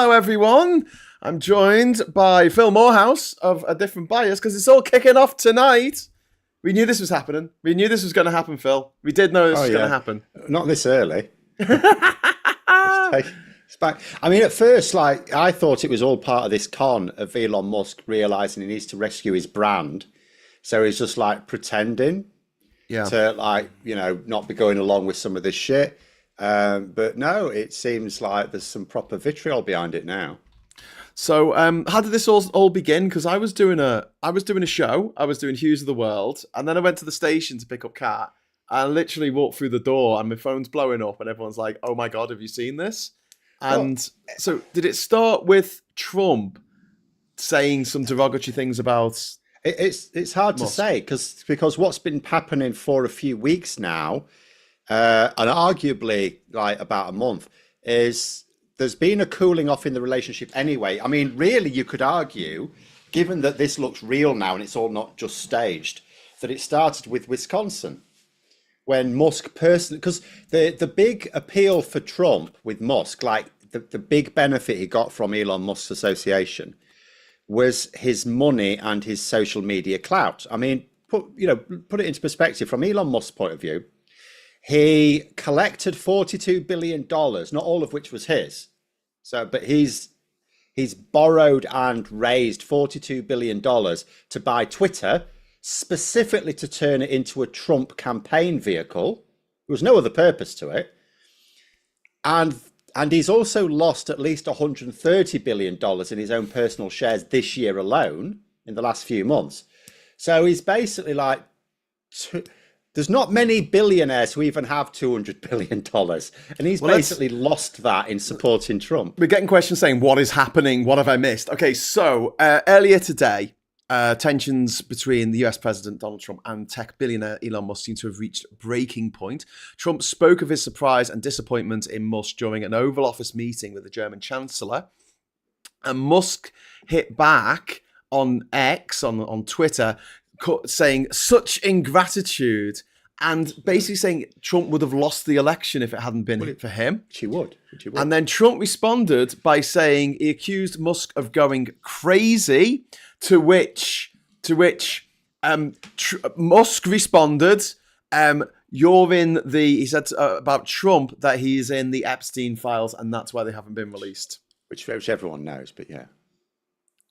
Hello, everyone. I'm joined by Phil Morehouse of A Different Bias because it's all kicking off tonight. We knew this was happening. We knew this was going to happen, Phil. We did know this was going to happen. Not this early. It's back. I mean, at first, I thought it was all part of this con of Elon Musk realizing he needs to rescue his brand. So he's just pretending to not be going along with some of this shit. But no, it seems like there's some proper vitriol behind it now. So how did this all begin? Because I was doing a show. I was doing Hughes of the World, and then I went to the station to pick up Kat. I literally walked through the door, and my phone's blowing up, and everyone's like, "Oh my god, have you seen this?" And so, did it start with Trump saying some derogatory things about? It's hard Musk to say because what's been happening for a few weeks now, and arguably about a month, is there's been a cooling off in the relationship anyway. I mean, really, you could argue, given that this looks real now and it's all not just staged, that it started with Wisconsin. When Musk personally, because the big appeal for Trump with Musk, the big benefit he got from Elon Musk's association was his money and his social media clout. I mean, put it into perspective from Elon Musk's point of view. He collected $42 billion, not all of which was his. But he's borrowed and raised $42 billion to buy Twitter, specifically to turn it into a Trump campaign vehicle. There was no other purpose to it. And he's also lost at least $130 billion in his own personal shares this year alone, in the last few months. So he's basically there's not many billionaires who even have $200 billion. And he's basically lost that in supporting Trump. We're getting questions saying, what is happening? What have I missed? Okay, so earlier today, tensions between the US President Donald Trump and tech billionaire Elon Musk seem to have reached breaking point. Trump spoke of his surprise and disappointment in Musk during an Oval Office meeting with the German Chancellor. And Musk hit back on X, on Twitter, saying such ingratitude and basically saying Trump would have lost the election if it hadn't been for him. She would. And then Trump responded by saying he accused Musk of going crazy, to which Musk responded, he said about Trump that he's in the Epstein files and that's why they haven't been released. Which everyone knows, but yeah.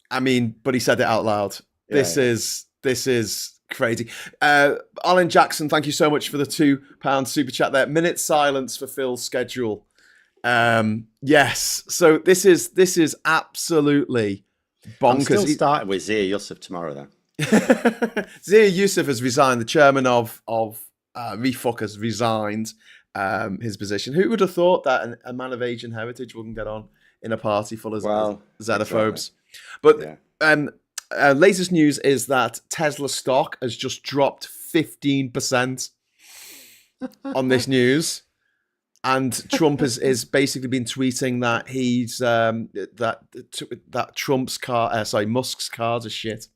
I mean, but he said it out loud. This is crazy. Alan Jackson, thank you so much for the £2 super chat there. Minute silence for Phil's schedule. Yes. So this is absolutely bonkers. I'm still starting with Zia Yusuf tomorrow, though. Zia Yusuf has resigned. The chairman of Refuck has resigned his position. Who would have thought that a man of Asian heritage wouldn't get on in a party full of xenophobes? Right. But latest news is that Tesla stock has just dropped 15% on this news. And Trump is basically been tweeting that he's that Trump's Musk's cars are shit.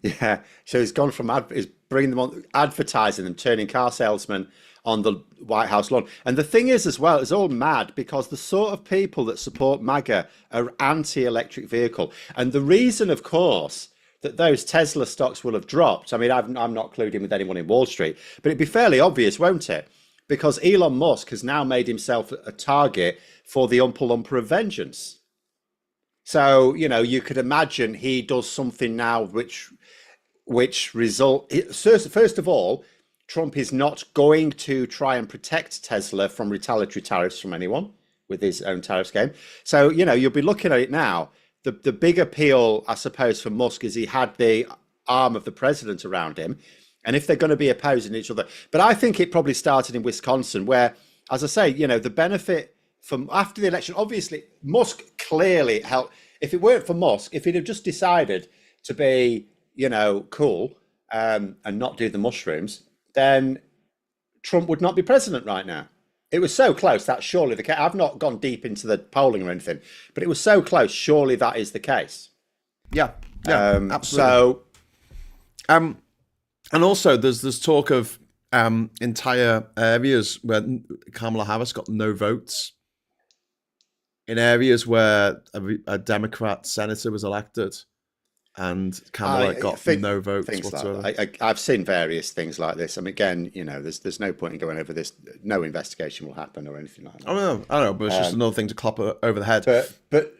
Yeah, so he's gone from he's bringing them on, advertising them, turning car salesmen on the White House lawn. And the thing is, as well, it's all mad because the sort of people that support MAGA are anti-electric vehicle, and the reason, of course, that those Tesla stocks will have dropped. I mean, I'm not clued in with anyone in Wall Street, but it'd be fairly obvious, won't it? Because Elon Musk has now made himself a target for the Oompa Loompa of vengeance. So, you could imagine he does something now which result. First of all, Trump is not going to try and protect Tesla from retaliatory tariffs from anyone with his own tariffs game. So, you'll be looking at it now. The big appeal, I suppose, for Musk is he had the arm of the president around him. And if they're going to be opposing each other, but I think it probably started in Wisconsin, where, as I say, the benefit from after the election, obviously, Musk clearly helped. If it weren't for Musk, if he'd have just decided to be, cool and not do the mushrooms, then Trump would not be president right now. It was so close. That's surely the case. I've not gone deep into the polling or anything, but it was so close. Surely that is the case. Yeah, absolutely. And also, there's talk of entire areas where Kamala Harris got no votes. in areas where a Democrat senator was elected and Kamala got no votes whatsoever. Like that. I've seen various things like this. I mean, again, there's no point in going over this. No investigation will happen or anything like that. I don't know, but it's just another thing to clop over the head. But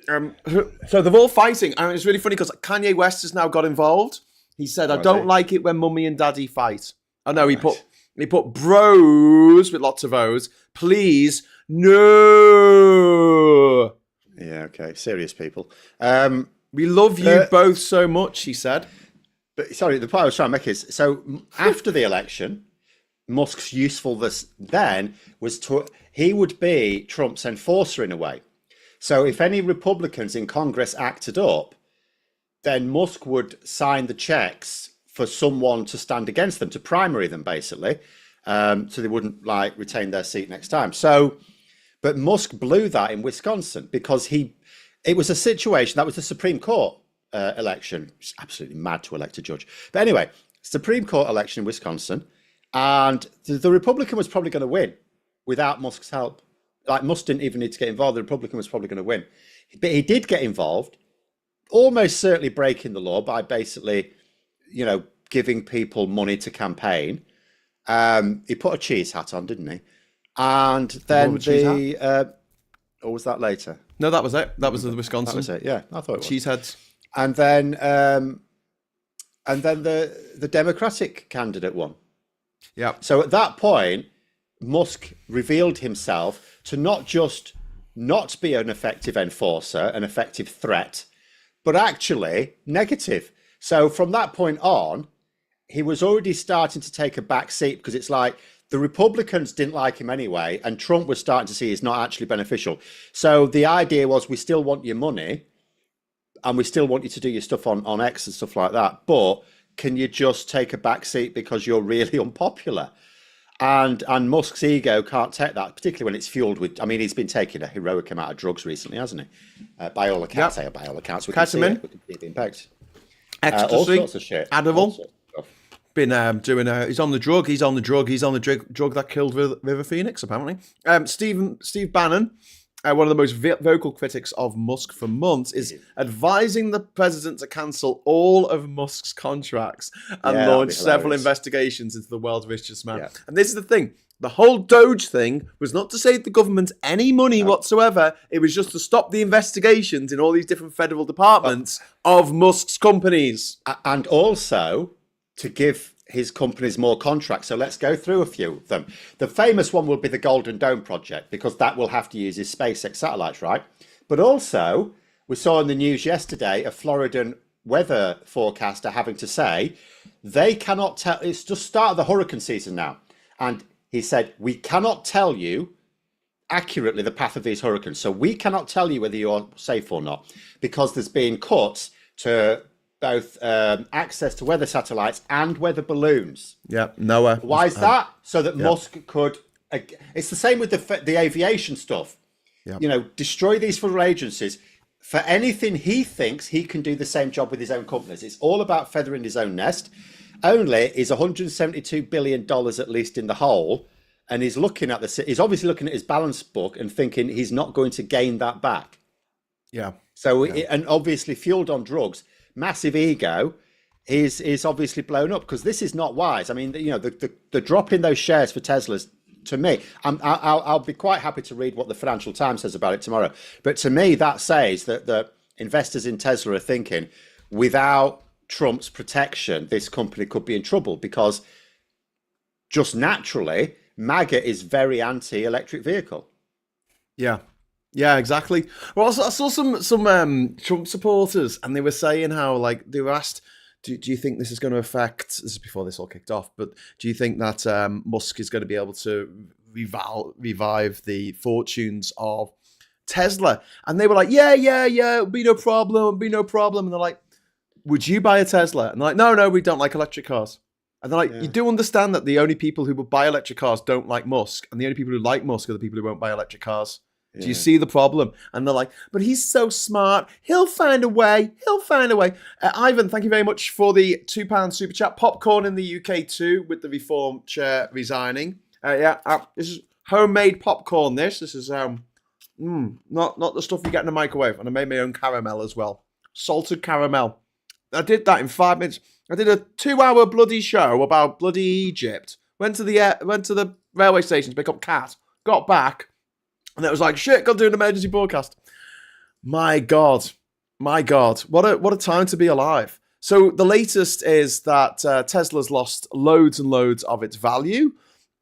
so they're all fighting. I mean, it's really funny because Kanye West has now got involved. He said, "I don't like it when mummy and daddy fight." Oh no, he put bros with lots of O's. Please, no. Yeah, okay, serious people. We love you both so much, he said. But sorry, the point I was trying to make is, so after the election, Musk's usefulness then was he would be Trump's enforcer in a way. So if any Republicans in Congress acted up, then Musk would sign the checks for someone to stand against them, to primary them basically, so they wouldn't retain their seat next time. But Musk blew that in Wisconsin because it was a situation that was the Supreme Court election. It's absolutely mad to elect a judge. But anyway, Supreme Court election in Wisconsin, and the Republican was probably going to win without Musk's help. Musk didn't even need to get involved. The Republican was probably going to win. But he did get involved, almost certainly breaking the law by basically, giving people money to campaign. He put a cheese hat on, didn't he? And then or was that later? No, that was it. That was the Wisconsin. That was it. Yeah, I thought it was. Cheese heads. And then the Democratic candidate won. Yeah. So at that point, Musk revealed himself to not just not be an effective enforcer, an effective threat, but actually negative. So from that point on, he was already starting to take a back seat because it's like the Republicans didn't like him anyway, and Trump was starting to see he's not actually beneficial. So the idea was, we still want your money and we still want you to do your stuff on X and stuff like that, but can you just take a back seat because you're really unpopular? And Musk's ego can't take that, particularly when it's fueled with, I mean, he's been taking a heroic amount of drugs recently, hasn't he? By all accounts, yep. By all accounts, we can see it. We can see the impact. Ecstasy, all sorts of shit. Adderall. Been doing he's on the drug that killed River Phoenix, apparently. Steve Bannon, one of the most vocal critics of Musk for months, is advising the president to cancel all of Musk's contracts and launch several investigations into the world's richest man. Yeah. And this is the thing. The whole Doge thing was not to save the government any money whatsoever. It was just to stop the investigations in all these different federal departments of Musk's companies. And also to give his companies more contracts. So let's go through a few of them. The famous one will be the Golden Dome project, because that will have to use his SpaceX satellites, right? But also, we saw in the news yesterday a Floridan weather forecaster having to say they cannot tell, it's just start of the hurricane season now. And he said, we cannot tell you accurately the path of these hurricanes. So we cannot tell you whether you're safe or not, because there's been cuts to both access to weather satellites and weather balloons. Yeah, nowhere. Why is that? So that Musk could... It's the same with the aviation stuff. Yep. Destroy these federal agencies. For anything he thinks, he can do the same job with his own companies. It's all about feathering his own nest. Only is $172 billion at least in the hole. And he's obviously looking at his balance book and thinking he's not going to gain that back. Yeah. So, and obviously fueled on drugs, massive ego is obviously blown up, because this is not wise. I mean, the drop in those shares for Tesla's, to me, I'll be quite happy to read what the Financial Times says about it tomorrow. But to me, that says that the investors in Tesla are thinking, without Trump's protection, this company could be in trouble, because just naturally, MAGA is very anti-electric vehicle. Yeah. Yeah, exactly. Well, I saw some Trump supporters, and they were saying how, they were asked, do you think this is going to affect, this is before this all kicked off, but do you think that Musk is going to be able to revive the fortunes of Tesla? And they were like, yeah, it'll be no problem. And they're like, would you buy a Tesla? And they're like, no, we don't like electric cars. And they're like, you do understand that the only people who will buy electric cars don't like Musk, and the only people who like Musk are the people who won't buy electric cars. Yeah. Do you see the problem? And they're like, but he's so smart. He'll find a way. Ivan, thank you very much for the £2 super chat. Popcorn in the UK too, with the Reform chair resigning. This is homemade popcorn. This is Not the stuff you get in the microwave. And I made my own caramel as well. Salted caramel. I did that in 5 minutes. I did a 2-hour bloody show about bloody Egypt. Went to the railway station to pick up Kat. Got back, and it was like, shit, got to do an emergency broadcast. My God, what a time to be alive. So the latest is that Tesla's lost loads and loads of its value.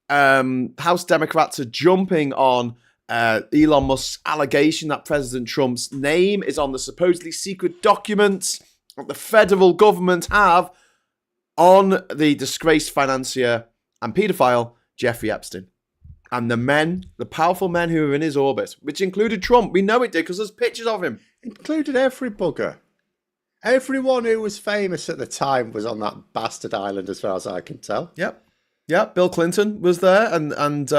House Democrats are jumping on Elon Musk's allegation that President Trump's name is on the supposedly secret documents that the federal government have on the disgraced financier and paedophile Jeffrey Epstein. And the powerful men who were in his orbit, which included Trump. We know it did because there's pictures of him. Included every bugger. Everyone who was famous at the time was on that bastard island, as far as I can tell. Yep. Bill Clinton was there, and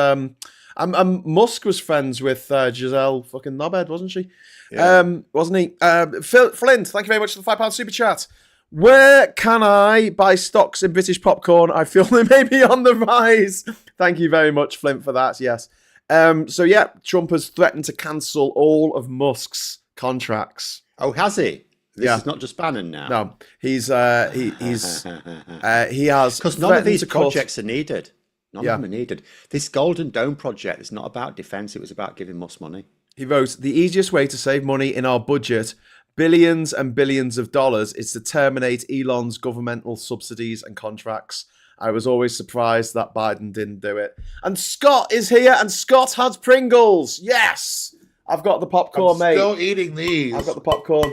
Musk was friends with Giselle fucking Knobhead, wasn't she? Yeah. Wasn't he? Flint, thank you very much for the £5 super chat. Where can I buy stocks in British popcorn? I feel they may be on the rise. Thank you very much, Flint, for that. Yes. So yeah, Trump has threatened to cancel all of Musk's contracts. Oh, has he? This is not just Bannon now. No, he has because none of these projects are needed. None of them are needed. This Golden Dome project is not about defence. It was about giving Musk money. He wrote, the easiest way to save money in our budget, billions and billions of dollars, is to terminate Elon's governmental subsidies and contracts. I was always surprised that Biden didn't do it. And Scott is here, and Scott has Pringles. Yes! I've got the popcorn, mate. Still eating these. I've got the popcorn.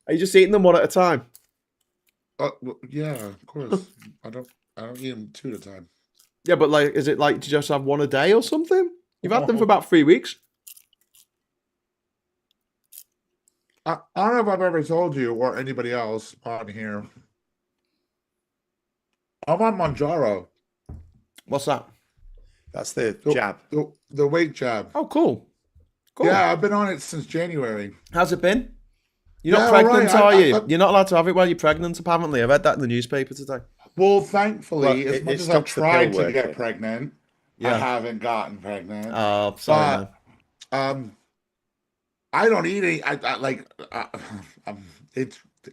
Are you just eating them one at a time? Well, yeah, of course. I don't eat them 2 at a time. Yeah, but like, is it like to just have one a day or something? You've had them for about 3 weeks. I don't know if I've ever told you or anybody else on here. I'm on Manjaro. What's that? That's the jab. The weight jab. Oh, cool. Yeah, I've been on it since January. How's it been? You're not pregnant, are you? You're not allowed to have it while you're pregnant, apparently. I read that in the newspaper today. Well, thankfully, as much as I've tried to get pregnant, I haven't gotten pregnant. Oh, sorry, man. I don't eat any.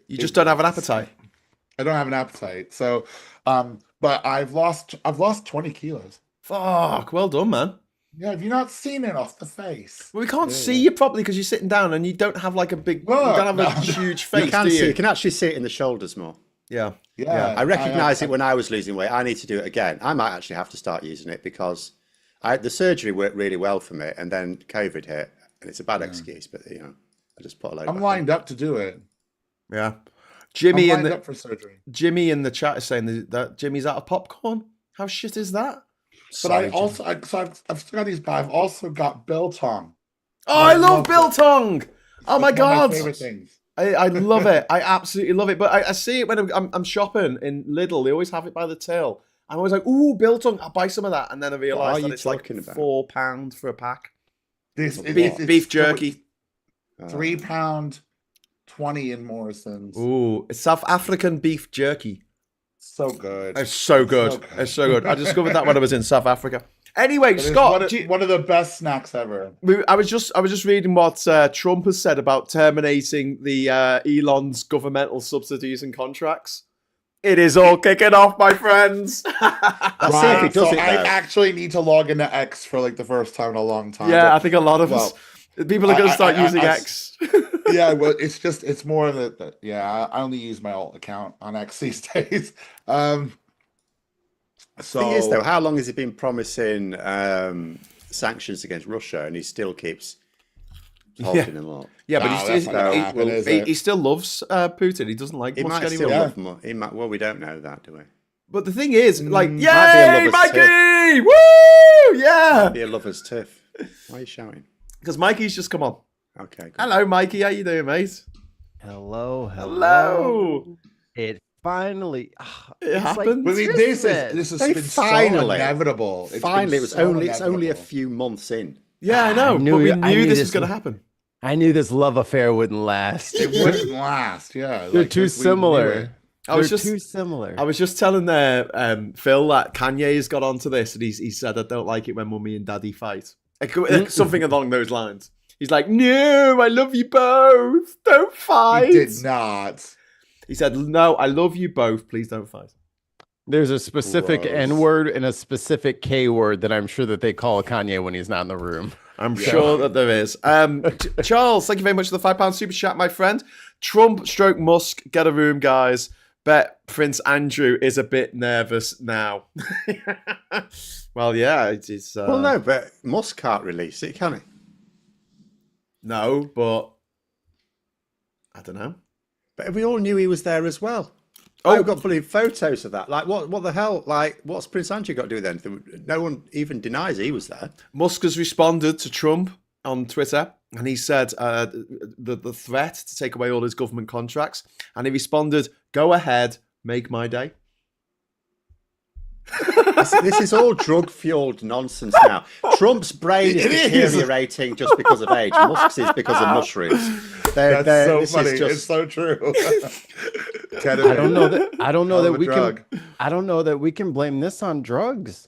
You just don't have an appetite. I don't have an appetite. So, but I've lost 20 kilos. Fuck, well done, man. Yeah, have you not seen it off the face? Well, we can't see you properly because you're sitting down and you don't have like a big, you don't have a huge face, do you? You can actually see it in the shoulders more. Yeah. I recognise it when I was losing weight. I need to do it again. I might actually have to start using it because the surgery worked really well for me, and then COVID hit, and it's a bad excuse, but I just put a load. I'm lined up to do it. Yeah, Jimmy I'm lined up for surgery. Jimmy in the chat is saying that Jimmy's out of popcorn. How shit is that? But I've still got these, but I've also got biltong. Oh, I love biltong. Oh my God. One of my favorite things. I love it. I absolutely love it. But I see it when I'm shopping in Lidl. They always have it by the till. I'm always like, ooh, biltong. I'll buy some of that. And then I realise that it's like £4 for a pack. This beef jerky. £3, 20 in Morrison's. Ooh, it's South African beef jerky. So good. It's so good. It's so good. I discovered that when I was in South Africa. Anyway, Scott, one of the best snacks ever. I was just reading what Trump has said about terminating the Elon's governmental subsidies and contracts. It is all kicking off, my friends. Let's see if it does it. I actually need to log into X for like the first time in a long time. Yeah, I think a lot of us people are going to start using X. Yeah, well, it's more that. Yeah, I only use my alt account on X these days. The thing is, though, how long has he been promising sanctions against Russia, and he still keeps holding them up? Yeah, but he still loves Putin. He doesn't like Musk anymore. Well, we don't know that, do we? But the thing is, like, yay, Mikey! Woo! Yeah! Might be a lover's tiff. Why are you shouting? Because Mikey's just come on. Okay. Good. Hello, Mikey. How you doing, mate? Hello. It finally it happened. Like, this has been finally so inevitable. Finally, it's only a few months in. Yeah, I know. But we knew this was going to happen. I knew this love affair wouldn't last. It wouldn't last. Yeah, they're too similar. Too similar. I was just telling Phil that Kanye's got onto this, and he said, "I don't like it when mummy and daddy fight." Something along those lines. He's like, no, I love you both. Don't fight. He did not. He said, no, I love you both. Please don't fight. There's a specific Gross. N-word and a specific K-word that I'm sure that they call Kanye when he's not in the room. I'm sure that there is. Charles, thank you very much for the £5 super chat, my friend. Trump stroke Musk, get a room, guys. Bet Prince Andrew is a bit nervous now. Well, yeah, it's. Well, no, but Musk can't release it, can he? No, but I don't know. But we all knew he was there as well. Oh. I've got bloody photos of that. Like, what the hell? Like, what's Prince Andrew got to do with anything? No one even denies he was there. Musk has responded to Trump on Twitter, and he said the threat to take away all his government contracts, and he responded, "Go ahead, make my day." This is all drug-fueled nonsense now. Trump's brain is deteriorating just because of age. Musk's is because of mushrooms. That's so this funny. is just- It's so true. I don't know that. I don't know Hell that of a we drug. can. I don't know that we can blame this on drugs.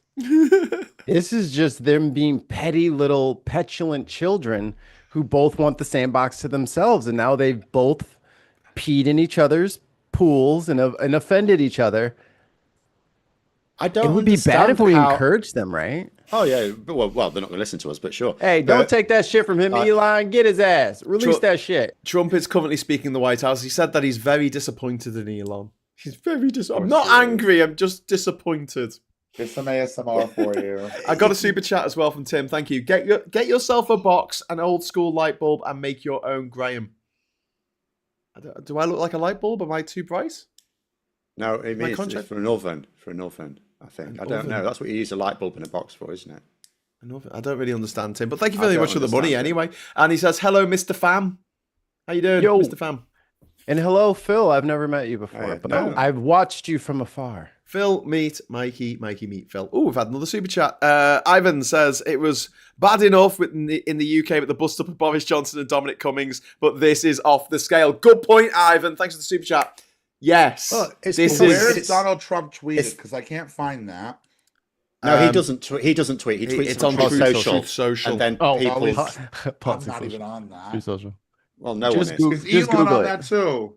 This is just them being petty little petulant children who both want the sandbox to themselves, and now they've both peed in each other's pools and offended each other. I don't. It would be bad if we understand how- encouraged them, right? Oh yeah. Well, they're not going to listen to us, but sure. Hey, don't take that shit from him, Elon. Get his ass. Release that shit. Trump is currently speaking in the White House. He said that he's very disappointed in Elon. He's very I'm not angry. I'm just disappointed. Get some ASMR for you. I got a super chat as well from Tim. Thank you. Get yourself a box, an old school light bulb, and make your own, Graham. Do I look like a light bulb? Am I too bright? No, it means contract- it's for an oven. For an oven, I think. I don't oven? know. That's what you use a light bulb in a box for, isn't it? I don't really understand, Tim, but thank you I very don't much for the money understand it. anyway. And he says, hello, Mr. Fam. How you doing, Yo. Mr. Fam? And hello, Phil. I've never met you before, yeah, but no. I've watched you from afar. Phil, meet Mikey, Mikey, meet Phil. Oh, we've had another super chat. Ivan says, it was bad enough in the UK with the bust up of Boris Johnson and Dominic Cummings, but this is off the scale. Good point, Ivan. Thanks for the super chat. Yes. Well, it's this because- Where is... is Donald Trump tweeted? it's- Because I can't find that. No, he doesn't. He doesn't tweet. He tweets it's on on Truth Truth Social, Social. and then Oh, people. I'm not even on that. Social. Well, no Just one is. Google- Is Just Elon Google on it. that too?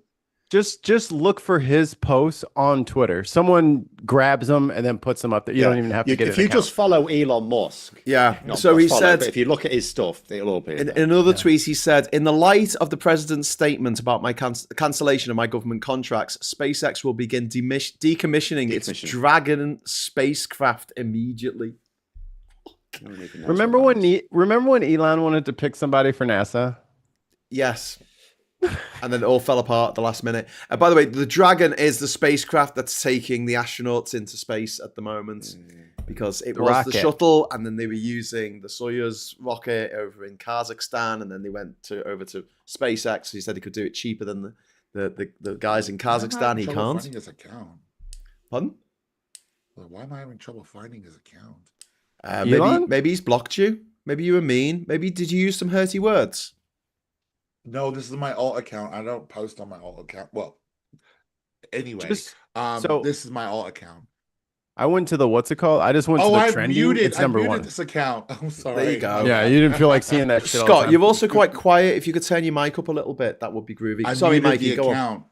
Just look for his posts on Twitter. Someone grabs them and then puts them up there. You don't even have to get If an you account. just follow Elon Musk, Yeah. not So he follow, said... but if you look at his stuff, it'll all be. In there. another tweet, he said, in the light of the president's statement about my cancellation of my government contracts, SpaceX will begin decommissioning its Dragon spacecraft immediately. No one even knows remember what when that is. remember when Elon wanted to pick somebody for NASA? Yes. And then it all fell apart at the last minute. By the way, the Dragon is the spacecraft that's taking the astronauts into space at the moment. Because it The was rocket. the shuttle, and then they were using the Soyuz rocket over in Kazakhstan, and then they went over to SpaceX. He said he could do it cheaper than the guys in Why am I Kazakhstan. having He trouble can't. finding his account? Pardon? Why am I having trouble finding his account? Elon? Maybe he's blocked you. Maybe you were mean. Maybe did you use some hurty words? No, this is my alt account. I don't post on my alt account. Well, anyway, so- this is my alt account. I went to the what's it called? I just went to Oh, the I trending. muted. It's I number muted one. this account. I'm sorry. There you go. Yeah, you didn't feel like seeing that shit. all the Scott, time. you're also quite quiet. If you could turn your mic up a little bit, that would be groovy. I Sorry, muted Mikey, the go on.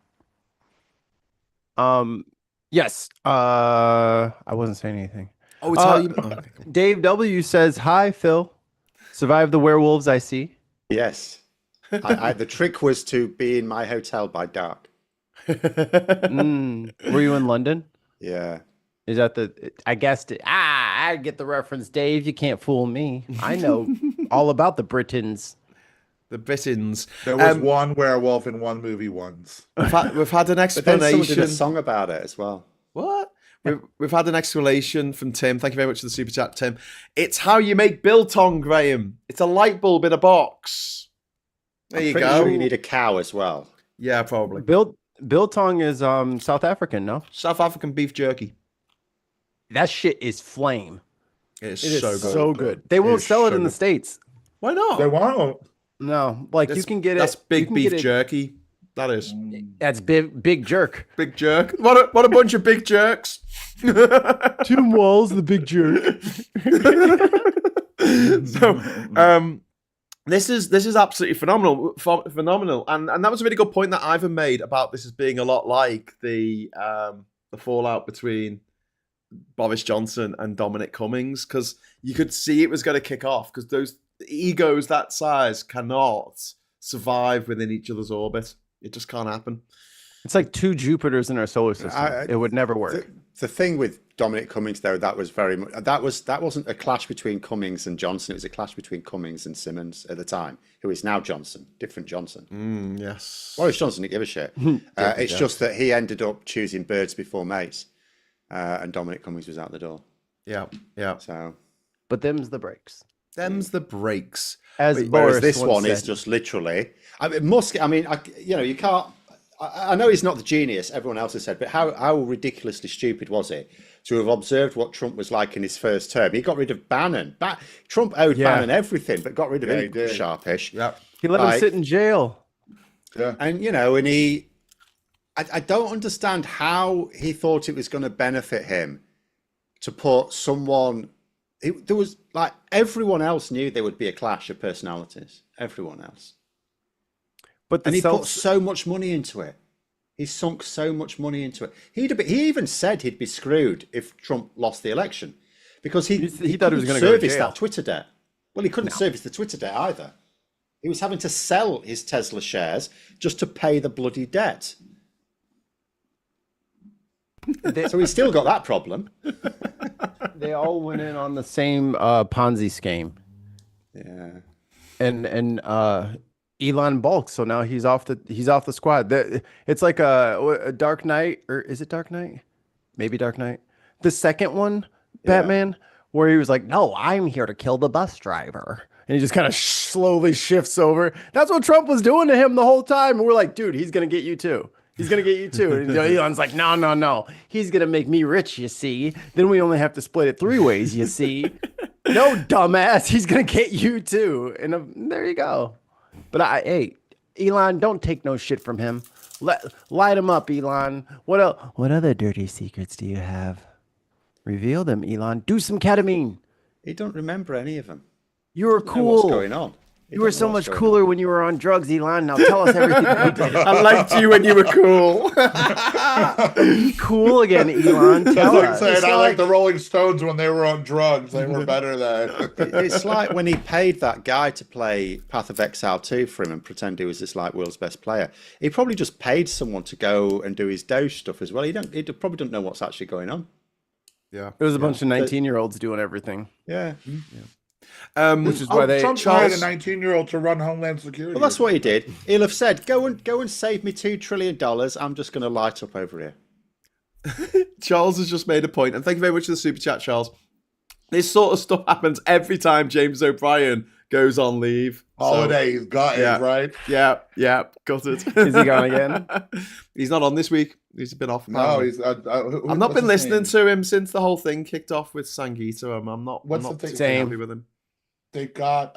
account. Yes. I wasn't saying anything. Oh, it's how you... oh, okay, cool. Dave W says, "Hi, Phil. Survived the werewolves, I see." Yes. The trick was to be in my hotel by dark. Were you in London? Yeah. Is that the? I guessed it. I get the reference, Dave. You can't fool me. I know all about the Britons. The Britons. There was one werewolf in one movie once. We've had an But then someone did explanation. a song about it as well. What? We've had an explanation from Tim. Thank you very much for the super chat, Tim. It's how you make biltong, Graham. It's a light bulb in a box. There you Pretty go. sure you need a cow as well. Yeah, probably. Biltong is South African, no? South African beef jerky. That shit is flame. It is It is so good. so good. They won't is sell it so in the good. States. Why not? They won't. No, like you can get it. That's you big can beef get it- jerky. That is That's big jerk. big jerk. What a bunch of big jerks. Tim Walls, the big jerk. So, This is absolutely phenomenal, and that was a really good point that Ivan made about this as being a lot like the fallout between Boris Johnson and Dominic Cummings, because you could see it was going to kick off because those egos that size cannot survive within each other's orbit. It just can't happen. It's like two Jupiters in our solar system. It would never work. The thing with Dominic Cummings, though, that was very much that wasn't a clash between Cummings and Johnson. It was a clash between Cummings and Simmons at the time, who is now Johnson, different Johnson. Yes, Boris Johnson didn't give a shit. It's just that he ended up choosing birds before mates, and Dominic Cummings was out the door. Yeah. So, but them's the breaks. Them's the breaks. As whereas Boris this once one said. is just literally. I mean, Musk. I mean, you can't. I know he's not the genius everyone else has said, but how ridiculously stupid was it to have observed what Trump was like in his first term? He got rid of Bannon. Trump owed Bannon everything, but got rid of him sharpish. Yeah, he let him sit in jail. Yeah, and I don't understand how he thought it was going to benefit him to put someone. There was like everyone else knew there would be a clash of personalities. Everyone else. But he put so much money into it. He sunk so much money into it. He even said he'd be screwed if Trump lost the election because he thought he was going to service that Twitter debt. Well, he couldn't service the Twitter debt either. He was having to sell his Tesla shares just to pay the bloody debt. So he's still got that problem. They all went in on the same Ponzi scheme. Yeah. And Elon bulked, so now he's off the squad. It's like a Dark Knight, or is it Dark Knight? Maybe Dark Knight. The second one, Batman, where he was like, "No, I'm here to kill the bus driver," and he just kind of slowly shifts over. That's what Trump was doing to him the whole time. And we're like, "Dude, he's gonna get you too. He's gonna get you too." And Elon's like, "No. He's gonna make me rich. You see? Then we only have to split it 3 ways. You see? No, dumbass. He's gonna get you too." And there you go. But hey, Elon, don't take no shit from him. Light him up, Elon. What other dirty secrets do you have? Reveal them, Elon. Do some ketamine. He don't remember any of them. You were cool. What's going on? You were so much cooler when you were on drugs, Elon. Now tell us everything you did. I liked you when you were cool. Be cool again, Elon. Tell us. I like the Rolling Stones when they were on drugs. They were better then. It's like when he paid that guy to play Path of Exile 2 for him and pretend he was this like world's best player. He probably just paid someone to go and do his Doge stuff as well. He probably don't know what's actually going on. Yeah, it was a bunch of 19-year-olds doing everything. Yeah. Which is why Trump hired a 19-year-old to run Homeland Security. Well, that's what he did. He'll have said, "Go and save me $2 trillion. I'm just going to light up over here." Charles has just made a point, and thank you very much for the super chat, Charles. This sort of stuff happens every time James O'Brien goes on leave. Holiday, he's got it, right? Yeah, got it. Is he gone again? He's not on this week. He's been off. No, he's. I've not been listening to him since the whole thing kicked off with Sangeeta. I'm not happy with him. They got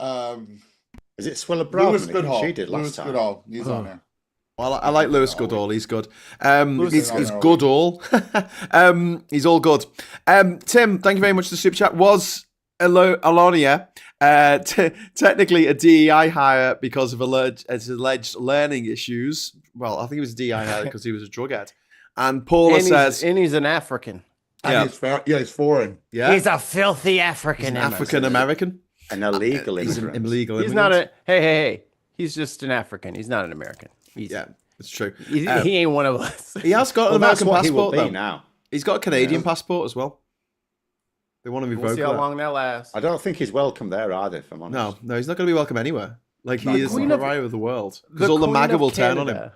is it Swilla Brown? Lewis Goodall. She did last time. Goodall. He's on there. Well, I like Lewis Goodall. He's good. He's Goodall. He's all good. Tim, thank you very much for the super chat. Was Alonia technically a DEI hire because of alleged learning issues? Well, I think it was a DEI hire because he was a drug addict. And Paula says, and he's an African. Yeah, he's foreign. Yeah, he's a filthy African. African American. An illegal He's immigrant. an illegal He's immigrant. not a hey. He's just an African. He's not an American. Yeah, it's true. He ain't one of us. He has got an American passport though. Now. He's got a Canadian passport as well. They want to revoke We'll see how long that lasts. I don't think he's welcome there either, if I'm honest. No, he's not going to be welcome anywhere. Like he is the pariah of the world. Because all the MAGA will turn on him.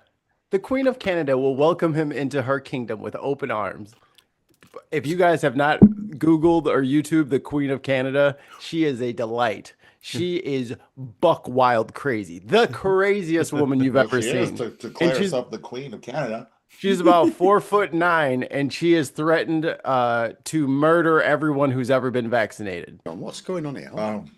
The Queen of Canada will welcome him into her kingdom with open arms. If you guys have not Googled or YouTubed the Queen of Canada, she is a delight. She is buck wild crazy. The craziest woman you've ever seen. To declare herself the Queen of Canada. She's about 4'9", and she has threatened to murder everyone who's ever been vaccinated. What's going on here?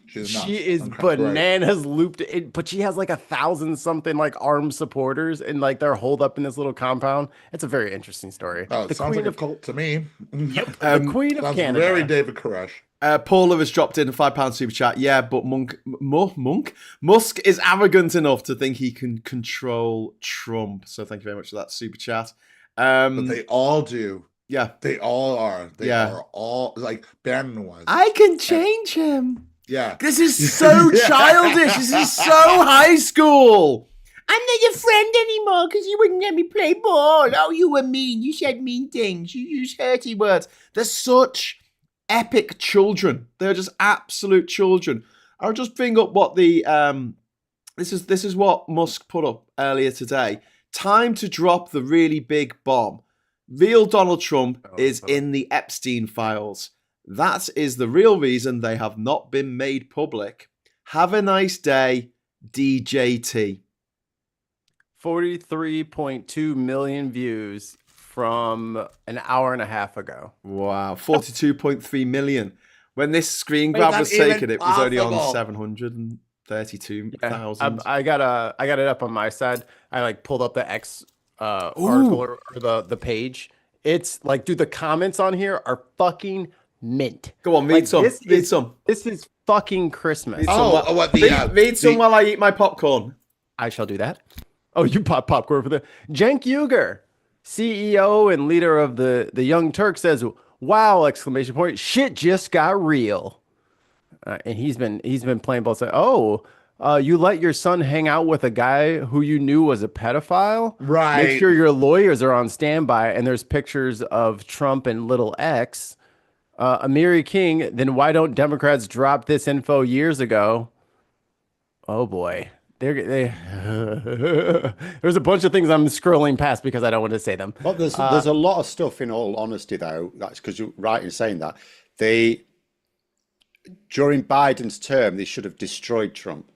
She is bananas looped in, but she has like 1,000-something like armed supporters, and like they're holed up in this little compound. It's a very interesting story. Oh, it sounds like a cult to me. The Queen of Canada. Very David Koresh. Paula has dropped in a £5 super chat. Yeah, but Musk is arrogant enough to think he can control Trump. So thank you very much for that super chat. But they all do. Yeah. They all are. They are all like Bannon was. I can change him. Yeah. This is so childish. This is so high school. I'm not your friend anymore because you wouldn't let me play ball. Oh, you were mean. You said mean things. You used hurty words. They're such epic children. They're just absolute children. I'll just bring up what the this is what Musk put up earlier today. Time to drop the really big bomb. Real Donald Trump is in the Epstein files. That is the real reason they have not been made public. Have a nice day, DJT. 43.2 million views from an hour and a half ago. Wow, 42.3 million. When this screen grab was taken, it was only on 732,000. I got it up on my side. I like pulled up the X article or the page. It's like, dude, the comments on here are fucking mint. Go on, read some. Read some. This is fucking Christmas. Read some while I eat my popcorn. I shall do that. Oh, you pop popcorn for the Cenk Uygur, CEO and leader of the Young Turks, says, "Wow!" Exclamation point! Shit just got real. And he's been playing both sides. Oh, you let your son hang out with a guy who you knew was a pedophile? Right. Make sure your lawyers are on standby. And there's pictures of Trump and little X. Amiri King. Then why don't Democrats drop this info years ago? Oh boy. There's a bunch of things I'm scrolling past because I don't want to say them. But there's a lot of stuff, in all honesty, though. That's because you're right in saying that. During Biden's term, they should have destroyed Trump.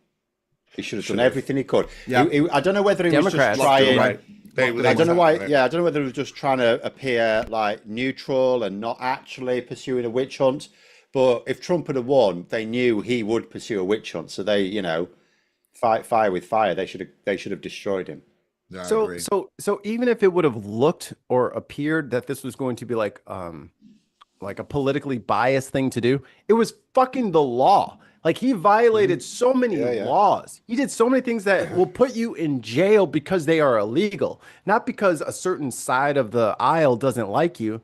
He should have done everything he could. Yeah. I don't know whether he was just trying. Right. I don't know why. Yeah, I don't know whether he was just trying to appear like neutral and not actually pursuing a witch hunt. But if Trump had won, they knew he would pursue a witch hunt. So they, fight fire with fire. They should have destroyed him. Yeah, so even if it would have looked or appeared that this was going to be like a politically biased thing to do, it was fucking the law. Like, he violated so many laws. He did so many things that will put you in jail because they are illegal, not because a certain side of the aisle doesn't like you.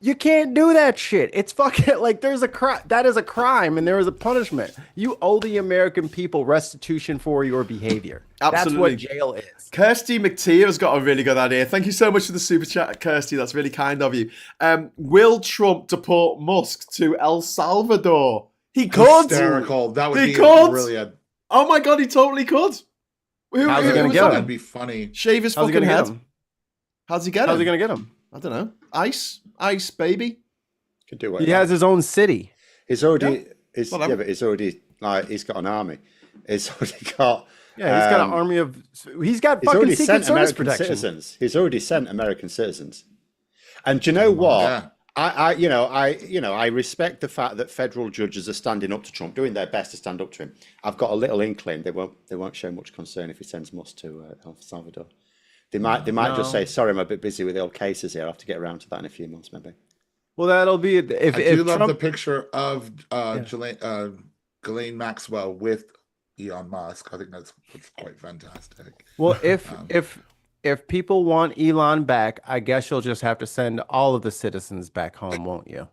You can't do that shit. It's fucking like there's a crime. That is a crime, and there is a punishment. You owe the American people restitution for your behavior. Absolutely. That's what jail is. Kirsty McTeer has got a really good idea. Thank you so much for the super chat, Kirsty. That's really kind of you. Will Trump deport Musk to El Salvador? He could. Hysterical. That would be brilliant. Oh my God, he totally could. How's he going to get him? That'd be funny. Shave his fucking head. How's he get him? How's he going to get him? I don't know. Ice, baby. Could do he has his own city. He's already. But he's already he's got an army. He's already got. Yeah, he's got an army of. He's got fucking Secret Service protection. Citizens. He's already sent American citizens. And do you know what? Yeah. I respect the fact that federal judges are standing up to Trump, doing their best to stand up to him. I've got a little inkling they won't show much concern if he sends Musk to El Salvador. They might just say, "Sorry, I'm a bit busy with the old cases here. I'll have to get around to that in a few months, maybe." Well, that'll be if I do love Trump... the picture of Ghislaine Maxwell with Elon Musk. I think that's quite fantastic. Well, if people want Elon back, I guess you'll just have to send all of the citizens back home, won't you?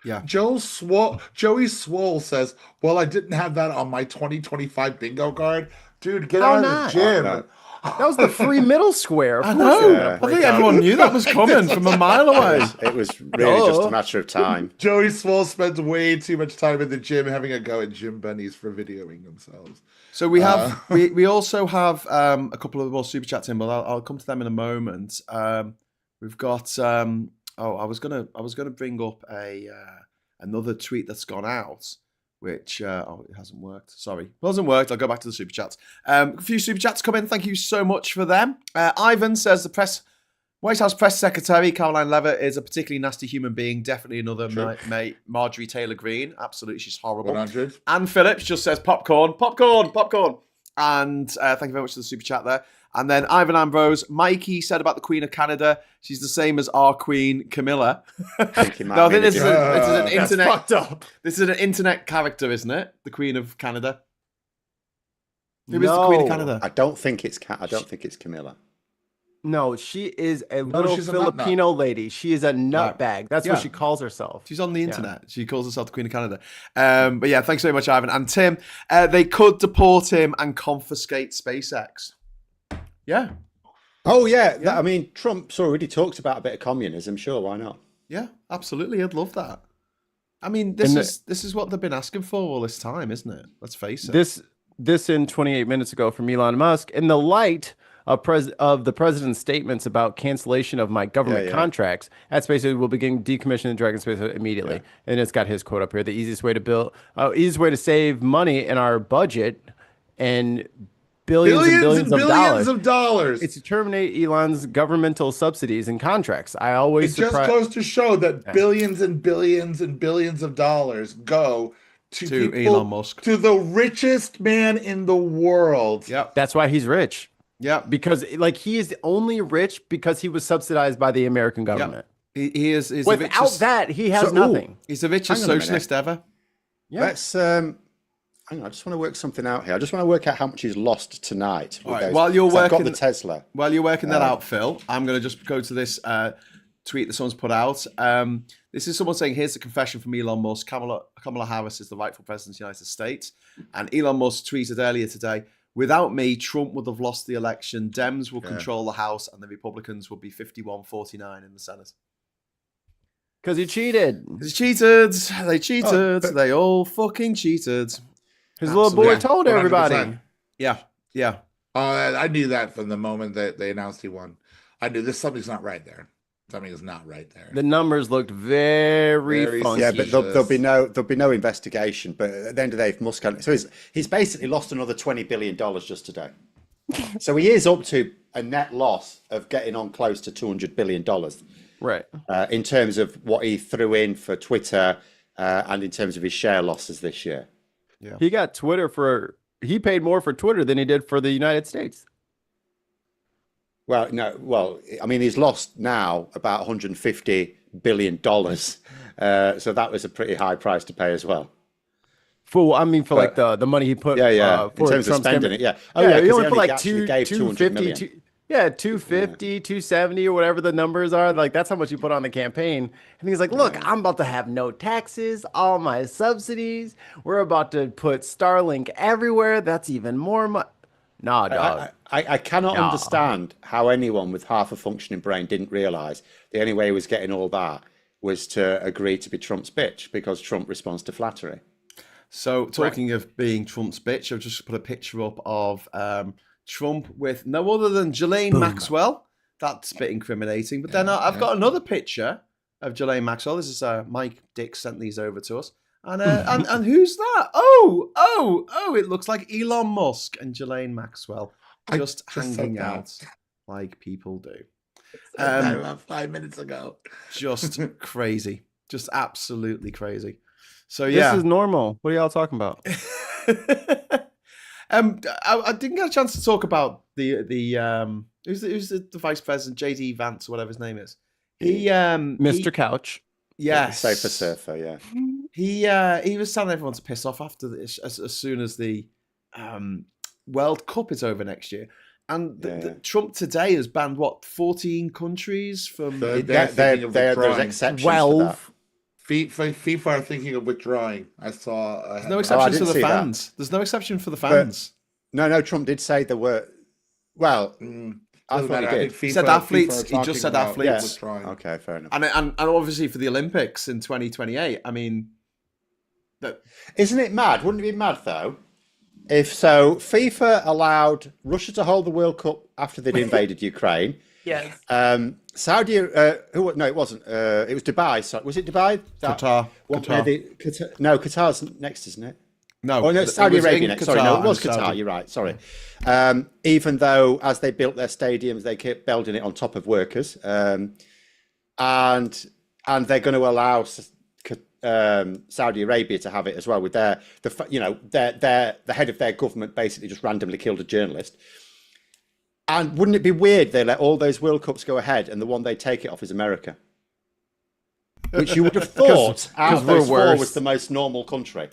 Yeah. Joey Swole says, "Well, I didn't have that on my 2025 bingo card." Dude, get out of the gym. That was the free middle square. I know. I think everyone knew that was coming from a mile away. It was really just a matter of time. Joey Swole spends way too much time in the gym having a go at gym bunnies for videoing themselves. So we have we also have a couple of more super chats in, but I'll come to them in a moment. We've got I was gonna bring up another tweet that's gone out, which it hasn't worked. Sorry, it hasn't worked. I'll go back to the super chats. A few super chats come in. Thank you so much for them. Ivan says the White House press secretary Caroline Leavitt is a particularly nasty human being. Definitely another Marjorie Taylor Greene. Absolutely, she's horrible. 100. Anne Phillips just says popcorn. And thank you very much for the super chat there. And then Ivan Ambrose, Mikey said about the Queen of Canada, she's the same as our Queen, Camilla. I think this is an That's internet. fucked up. This is an internet character, isn't it? The Queen of Canada. Who is the Queen of Canada? I don't think it's Camilla. No, she is a little she's a Filipino lady. She is a nutbag. That's what she calls herself. She's on the internet. She calls herself the Queen of Canada. But yeah, thanks very much, Ivan. And Tim, they could deport him and confiscate SpaceX. Yeah. Oh, yeah. I mean, Trump's already talked about a bit of communism. Sure, why not? Yeah, absolutely. I'd love that. I mean, this is what they've been asking for all this time, isn't it? Let's face it. This in 28 minutes ago from Elon Musk, in the light of the president's statements about cancellation of my government contracts at SpaceX will begin decommissioning Dragon Space immediately. Yeah. And it's got his quote up here: the easiest way to save money in our budget and billions of dollars. It's to terminate Elon's governmental subsidies and contracts. It just goes to show that billions and billions and billions of dollars go to Elon Musk, to the richest man in the world. Yep. That's why he's rich. Yeah, because he is only rich because he was subsidized by the American government. Yep. He is. Without that, he has nothing. He's the richest socialist ever. Yeah. Let's. Hang on, I just want to work something out here. I just want to work out how much he's lost tonight. All right. While you're working, I've got the Tesla. While you're working that out, Phil, I'm going to just go to this tweet that someone's put out. This is someone saying, "Here's the confession from Elon Musk. Kamala Harris is the rightful president of the United States." And Elon Musk tweeted earlier today, "Without me, Trump would have lost the election. Dems will control the House, and the Republicans would be 51-49 in the Senate." Because he cheated. They cheated. They all fucking cheated. His little boy told everybody. 100%. Yeah. I knew that from the moment that they announced he won. I knew something's not right there. Something is not right there. The numbers looked very funky. Yeah, but there'll be no investigation. But at the end of the day, if Musk so he's basically lost another $20 billion just today. So he is up to a net loss of getting on close to $200 billion. Right. In terms of what he threw in for Twitter and in terms of his share losses this year. Yeah. He got he paid more for Twitter than he did for the United States. Well, I mean, he's lost now about $150 billion. So that was a pretty high price to pay as well. For the money he put. In terms of spending it, yeah. Oh yeah, he only put like 250. Yeah, 250, 270 or whatever the numbers are. Like, that's how much you put on the campaign. And he's like, look, I'm about to have no taxes, all my subsidies. We're about to put Starlink everywhere. That's even more money. Nah, dog. I cannot understand how anyone with half a functioning brain didn't realize the only way he was getting all that was to agree to be Trump's bitch, because Trump responds to flattery. So, talking of being Trump's bitch, I've just put a picture up of Trump with no other than Ghislaine Maxwell. That's a bit incriminating. But then I've got another picture of Ghislaine Maxwell. This is Mike Dick sent these over to us. And and who's that? Oh, it looks like Elon Musk and Ghislaine Maxwell just hanging out like people do. About 5 minutes ago. Just crazy. Just absolutely crazy. So this is normal. What are y'all talking about? I didn't get a chance to talk about the who's the vice president, JD Vance, or whatever his name is. Mr. Couch. Yes, Safer Surfer. Yeah. He was telling everyone to piss off after this as soon as the World Cup is over next year. And Trump today has banned 14 countries from. There's exceptions. 12. FIFA are thinking of withdrawing. I saw. There's no exceptions for the fans. There's no exception for the fans. No. Trump did say there were. Well, I thought he did. He said athletes. He just said athletes. Yeah. Okay, fair enough. And obviously for the Olympics in 2028. I mean, isn't it mad? Wouldn't it be mad though? If so, FIFA allowed Russia to hold the World Cup after they'd invaded Ukraine. Yes. Saudi, no, it wasn't. It was Dubai. So, was it Dubai? Qatar. No, Qatar's next, isn't it? No. Oh, no, Saudi Arabia next. Sorry, no, it was Qatar. Saudi. You're right. Sorry. Even though, as they built their stadiums, they kept building it on top of workers, and they're going to allow Saudi Arabia to have it as well, with the head of their government basically just randomly killed a journalist. And wouldn't it be weird they let all those World Cups go ahead and the one they take it off is America? Which you would have thought out of those four was the most normal country.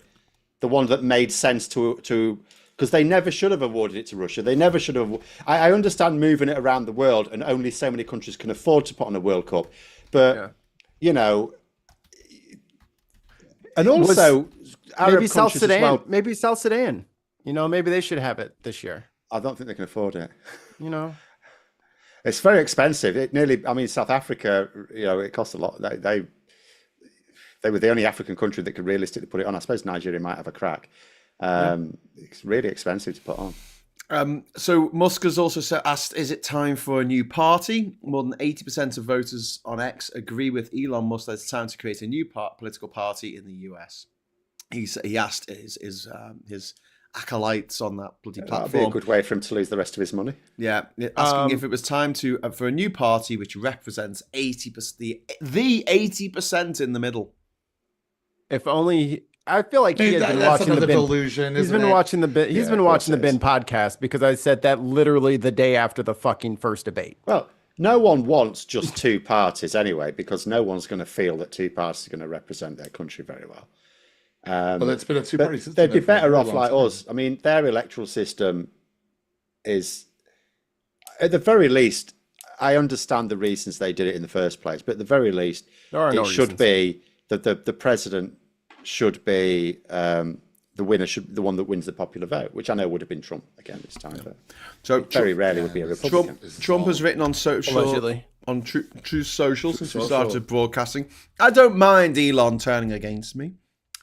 The one that made sense to because they never should have awarded it to Russia. They never should have. I understand moving it around the world and only so many countries can afford to put on a World Cup. But, and also maybe South Sudan, maybe South Sudan, maybe they should have it this year. I don't think they can afford it. It's very expensive. South Africa, it costs a lot. They were the only African country that could realistically put it on. I suppose Nigeria might have a crack. It's really expensive to put on. So Musk has also asked, is it time for a new party? More than 80% of voters on X agree with Elon Musk that it's time to create a new political party in the US. He asked his acolytes on that bloody platform. That'd be a good way for him to lose the rest of his money. Yeah, asking if it was time to for a new party which represents 80%, the 80% in the middle. If only. I feel like he has been watching the bin. Delusion, he's been watching the bin. He's been watching the bin podcast because I said that literally the day after the fucking first debate. Well, no one wants just two parties anyway, because no one's going to feel that two parties are going to represent their country very well. Well, it's been a two-party system. They'd be better off like us. I mean, their electoral system is, at the very least, I understand the reasons they did it in the first place, but at the very least, it should be that the president should be the winner, should the one that wins the popular vote, which I know would have been Trump again this time. But so very rarely would be a Republican. Trump has written on social, on Truth Social since we started broadcasting. I don't mind Elon turning against me,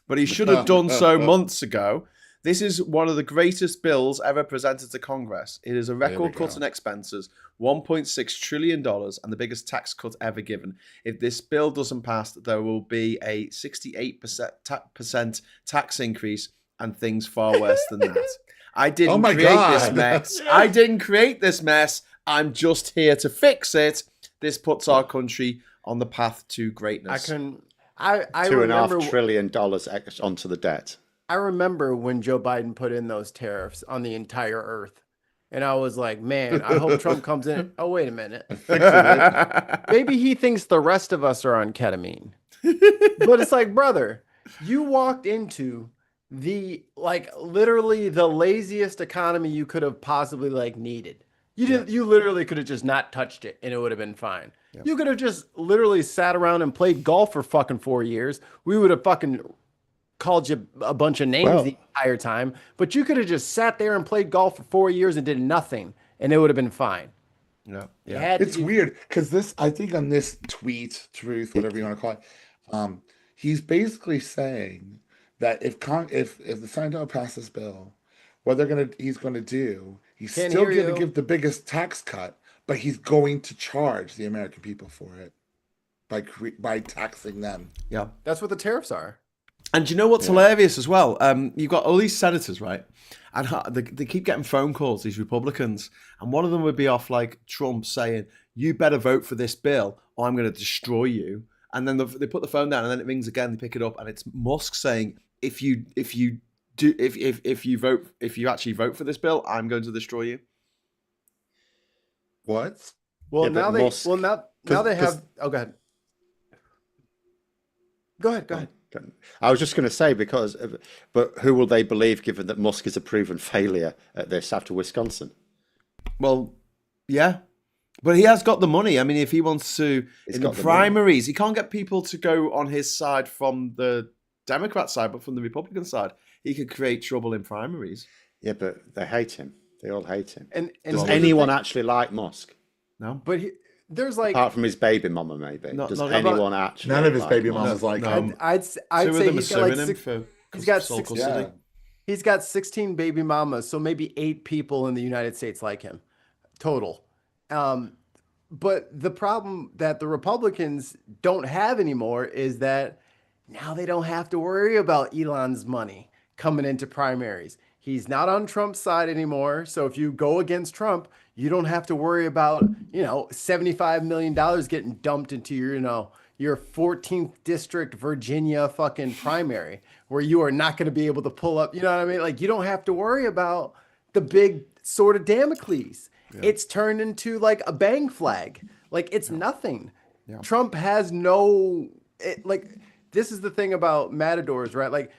but he should have done so months ago. This is one of the greatest bills ever presented to Congress. It is a record cut in expenses, $1.6 trillion, and the biggest tax cut ever given. If this bill doesn't pass, there will be a 68% tax increase and things far worse than that. I didn't create this mess. I didn't create this mess. I'm just here to fix it. This puts our country on the path to greatness. $2.5 trillion onto the debt. I remember when Joe Biden put in those tariffs on the entire earth. And I was like, man, I hope Trump comes in. Oh, wait a minute. Maybe he thinks the rest of us are on ketamine. But it's like, brother, you walked into literally the laziest economy you could have possibly needed. You literally could have just not touched it and it would have been fine. Yeah. You could have just literally sat around and played golf for fucking 4 years. We would have fucking called you a bunch of names the entire time, but you could have just sat there and played golf for 4 years and did nothing, and it would have been fine. Yeah, It's weird because I think on this tweet, truth, whatever you want to call it, he's basically saying that if the Senate don't pass this bill, what he's going to do, he's still going to give the biggest tax cut, but he's going to charge the American people for it by taxing them. Yeah, that's what the tariffs are. And do you know what's hilarious as well? You've got all these senators, right? And they keep getting phone calls, these Republicans. And one of them would be off Trump saying, you better vote for this bill or I'm going to destroy you. And then they put the phone down and then it rings again, they pick it up. And it's Musk saying, if you actually vote for this bill, I'm going to destroy you. What? Well, now they have. Oh, go ahead. Go ahead. I was just going to say but who will they believe given that Musk is a proven failure at this after Wisconsin? Well, yeah, but he has got the money. I mean, if he wants to, in the primaries, he can't get people to go on his side from the Democrat side, but from the Republican side, he could create trouble in primaries. Yeah, but they hate him. They all hate him. And does anyone actually like Musk? No, but there's apart from his baby mama, maybe. Does anyone actually? None of his baby mamas like him. I'd say he's got 16 baby mamas, so maybe 8 people in the United States like him, total. But the problem that the Republicans don't have anymore is that now they don't have to worry about Elon's money coming into primaries. He's not on Trump's side anymore. So if you go against Trump, you don't have to worry about, $75 million getting dumped into your 14th district Virginia fucking primary where you are not going to be able to pull up. You know what I mean? Like, you don't have to worry about the big sword of Damocles. Yeah. It's turned into like a bang flag. Like, it's nothing. Yeah. Trump has this is the thing about matadors, right? Like,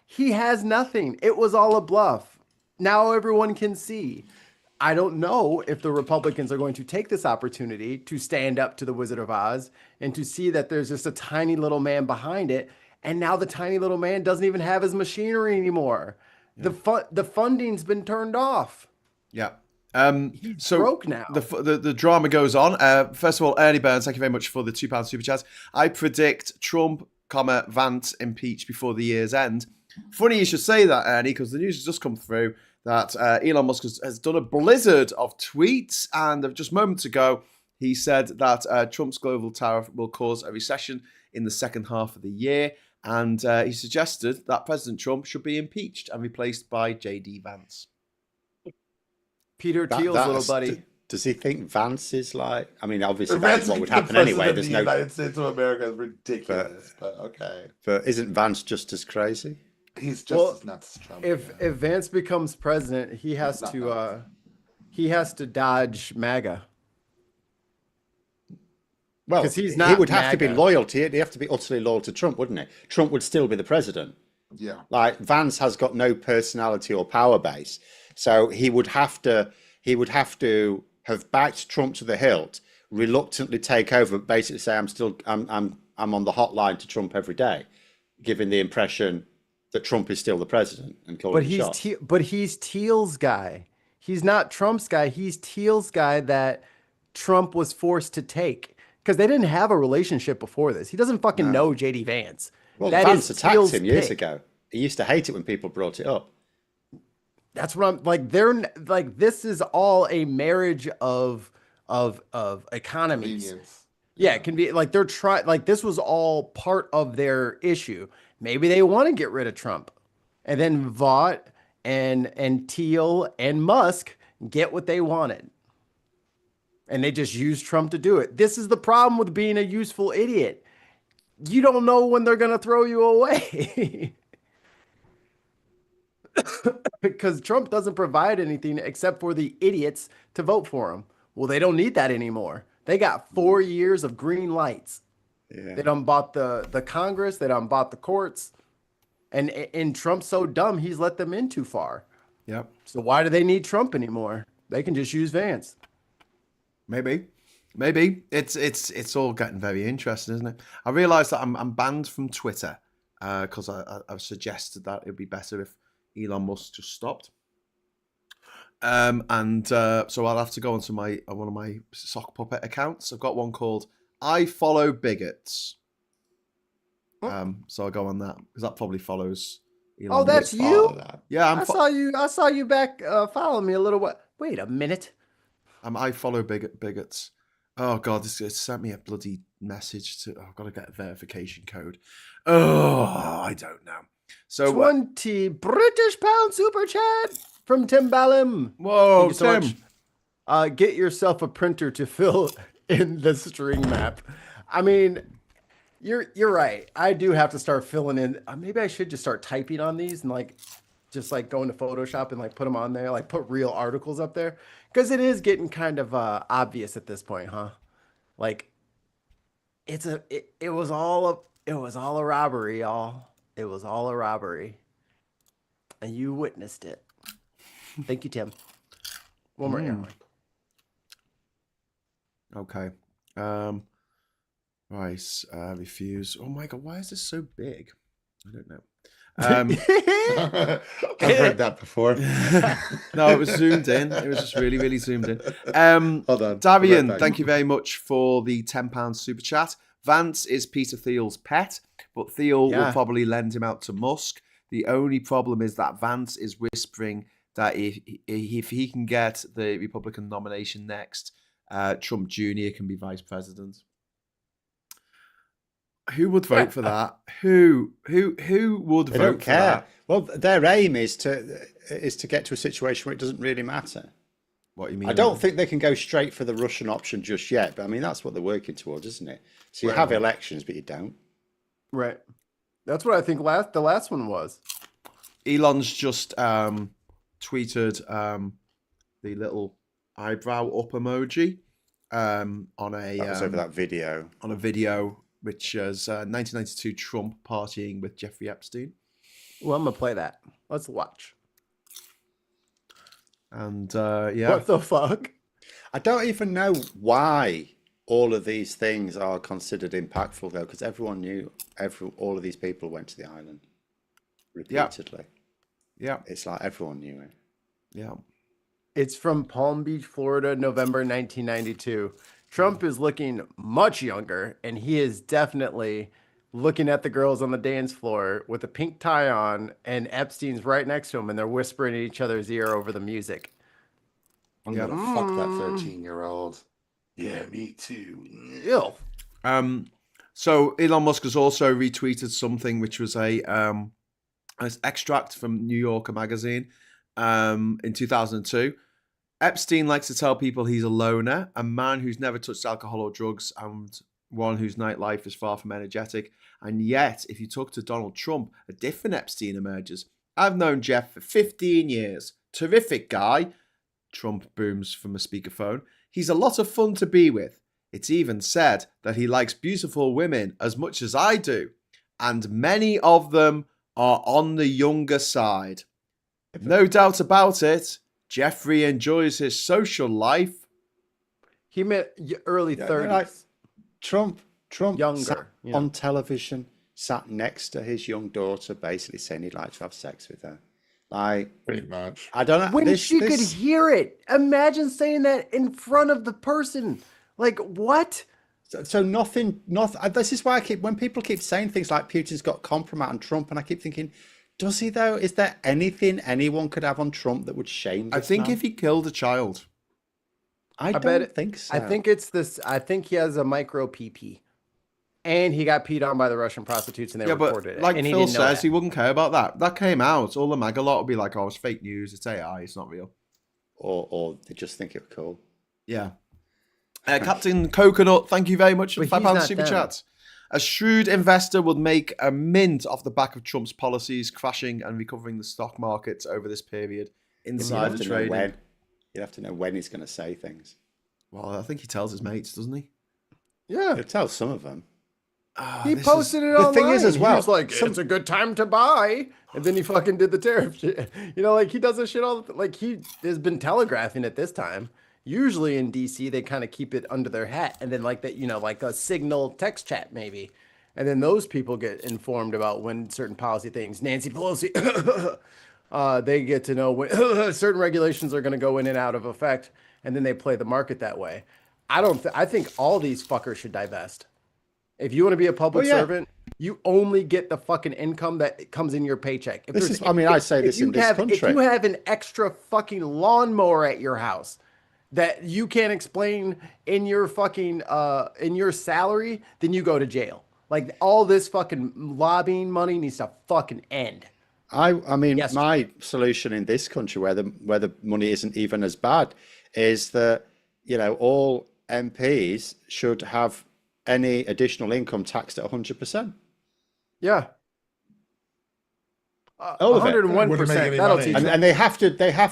he has nothing. It was all a bluff. Now everyone can see. I don't know if the Republicans are going to take this opportunity to stand up to the Wizard of Oz and to see that there's just a tiny little man behind it. And now the tiny little man doesn't even have his machinery anymore. Yeah. The funding's been turned off. Yeah. He's broke now. The drama goes on. First of all, Ernie Burns, thank you very much for the £2 super chat. I predict Trump, Vance impeached before the year's end. Funny you should say that, Ernie, because the news has just come through that Elon Musk has done a blizzard of tweets, and just moments ago, he said that Trump's global tariff will cause a recession in the second half of the year, and he suggested that President Trump should be impeached and replaced by J.D. Vance. Peter Thiel's little buddy. Does he think Vance is like? I mean, obviously that's what would happen anyway. There's no United States of America is ridiculous, but okay. But isn't Vance just as crazy? He's just as nuts as Trump. If Vance becomes president, he has to dodge MAGA. Well, because he would have to be loyal to it. He'd have to be utterly loyal to Trump, wouldn't he? Trump would still be the president. Yeah. Like, Vance has got no personality or power base, so he would have to have backed Trump to the hilt, reluctantly take over, basically say I'm on the hotline to Trump every day, giving the impression that Trump is still the president and calling the shots. But he's Thiel's guy. He's not Trump's guy. He's Thiel's guy that Trump was forced to take because they didn't have a relationship before this. He doesn't fucking know J.D. Vance. Well, Vance attacked him years ago. He used to hate it when people brought it up. That's what I'm like. They're like, this is all a marriage of economies. Convenience. Yeah, it can be like they're trying. Like, this was all part of their issue. Maybe they want to get rid of Trump, and then Vaught and Thiel and Musk get what they wanted, and they just use Trump to do it. This is the problem with being a useful idiot. You don't know when they're gonna throw you away. Because Trump doesn't provide anything except for the idiots to vote for him. Well, they don't need that anymore. They got 4 years of green lights. Yeah. They done bought the Congress. They done bought the courts. And Trump's so dumb, he's let them in too far. Yep. So why do they need Trump anymore? They can just use Vance. Maybe. It's all getting very interesting, isn't it? I realize that I'm banned from Twitter because I've suggested that it'd be better if Elon Musk just stopped. So I'll have to go onto one of my sock puppet accounts. I've got one called I Follow Bigots. So I'll go on that because that probably follows Elon Musk. That's you? Yeah, I saw you back following me a little while. Wait a minute. I Follow Bigots. Oh God, it sent me a bloody message I've got to get a verification code. Oh, I don't know. So 20 British pound super chat from Tim Ballum. Whoa, Tim. Get yourself a printer to fill in the string map. I mean, you're right. I do have to start filling in. Maybe I should just start typing on these and just go into Photoshop and put them on there, put real articles up there, because it is getting kind of obvious at this point, huh? It was all a robbery, y'all. It was all a robbery. And you witnessed it. Thank you, Tim. One more airline. Okay. Right. Refuse. Oh my God, why is this so big? I don't know. I've heard that before. No, it was zoomed in. It was just really, really zoomed in. Hold on. Darian, thank you very much for the £10 super chat. Vance is Peter Thiel's pet, but Thiel will probably lend him out to Musk. The only problem is that Vance is whispering that if he can get the Republican nomination next, Trump Jr. can be vice president. Who would vote for that? Who would They vote don't for care. that? Well, their aim is to get to a situation where it doesn't really matter. What you mean? I don't think they can go straight for the Russian option just yet, but I mean that's what they're working towards, isn't it? So you have elections, but you don't. Right. That's what I think the last one was. Elon's just tweeted the little eyebrow up emoji on a That was over that video. on a video which is 1992 Trump partying with Jeffrey Epstein. Well, I'm gonna play that. Let's watch. And yeah, What the fuck? I don't even know why all of these things are considered impactful though, because everyone knew all of these people went to the island repeatedly. yeah, It's like everyone knew it. yeah. It's from Palm Beach, Florida, November 1992. Trump is looking much younger, and he is definitely looking at the girls on the dance floor with a pink tie on, and Epstein's right next to him, and they're whispering in each other's ear over the music. I'm gonna fuck that 13-year-old. Yeah, me too. Ew. So Elon Musk has also retweeted something which was a an extract from New Yorker magazine in 2002. Epstein likes to tell people he's a loner, a man who's never touched alcohol or drugs, and one whose nightlife is far from energetic. And yet, if you talk to Donald Trump, a different Epstein emerges. I've known Jeff for 15 years. Terrific guy. Trump booms from a speakerphone. He's a lot of fun to be with. It's even said that he likes beautiful women as much as I do. And many of them are on the younger side. No doubt about it. Jeffrey enjoys his social life. He meant early 30s. Like Trump Younger, sat yeah. on television, sat next to his young daughter, basically saying he'd like to have sex with her. Like, Pretty much. I don't know. When she could hear it. Imagine saying that in front of the person. Like, what? So nothing. This is why when people keep saying things like Putin's got compromise on Trump, and I keep thinking, does he though? Is there anything anyone could have on Trump that would shame this I think man? if he killed a child. I bet don't think so. I think it's this. I think he has a micro PP. And he got peed on by the Russian prostitutes and they reported it. Like and Phil he didn't know says, that. he wouldn't care about that. That came out. All the MAGA lot would be like, oh, it's fake news. It's AI. It's not real. Or they just think it's cool. Yeah. Captain Coconut, thank you very much for But he's £5 not super them. chat. A shrewd investor would make a mint off the back of Trump's policies, crashing and recovering the stock markets over this period. Insider trading. You'd have to know when he's going to say things. Well, I think he tells his mates, doesn't he? Yeah. He'll tell some of them. He posted it online. The thing is as well, He was like, it's a good time to buy. And then he fucking did the tariff shit. You know, like he does this shit all the like he has been telegraphing it this time. Usually in DC, they kind of keep it under their hat. And then like that, you know, like a signal text chat maybe. And then those people get informed about when certain policy things, Nancy Pelosi, they get to know when certain regulations are going to go in and out of effect. And then they play the market that way. I think all these fuckers should divest. If you want to be a public servant, you only get the fucking income that comes in your paycheck. I say this in this country. If you have an extra fucking lawnmower at your house that you can't explain in your fucking in your salary, then you go to jail. Like all this fucking lobbying money needs to fucking end. I mean, my solution in this country, where the money isn't even as bad, is that all MPs should have any additional income taxed at 100%. Yeah. All of it. 101%. That'll teach and they have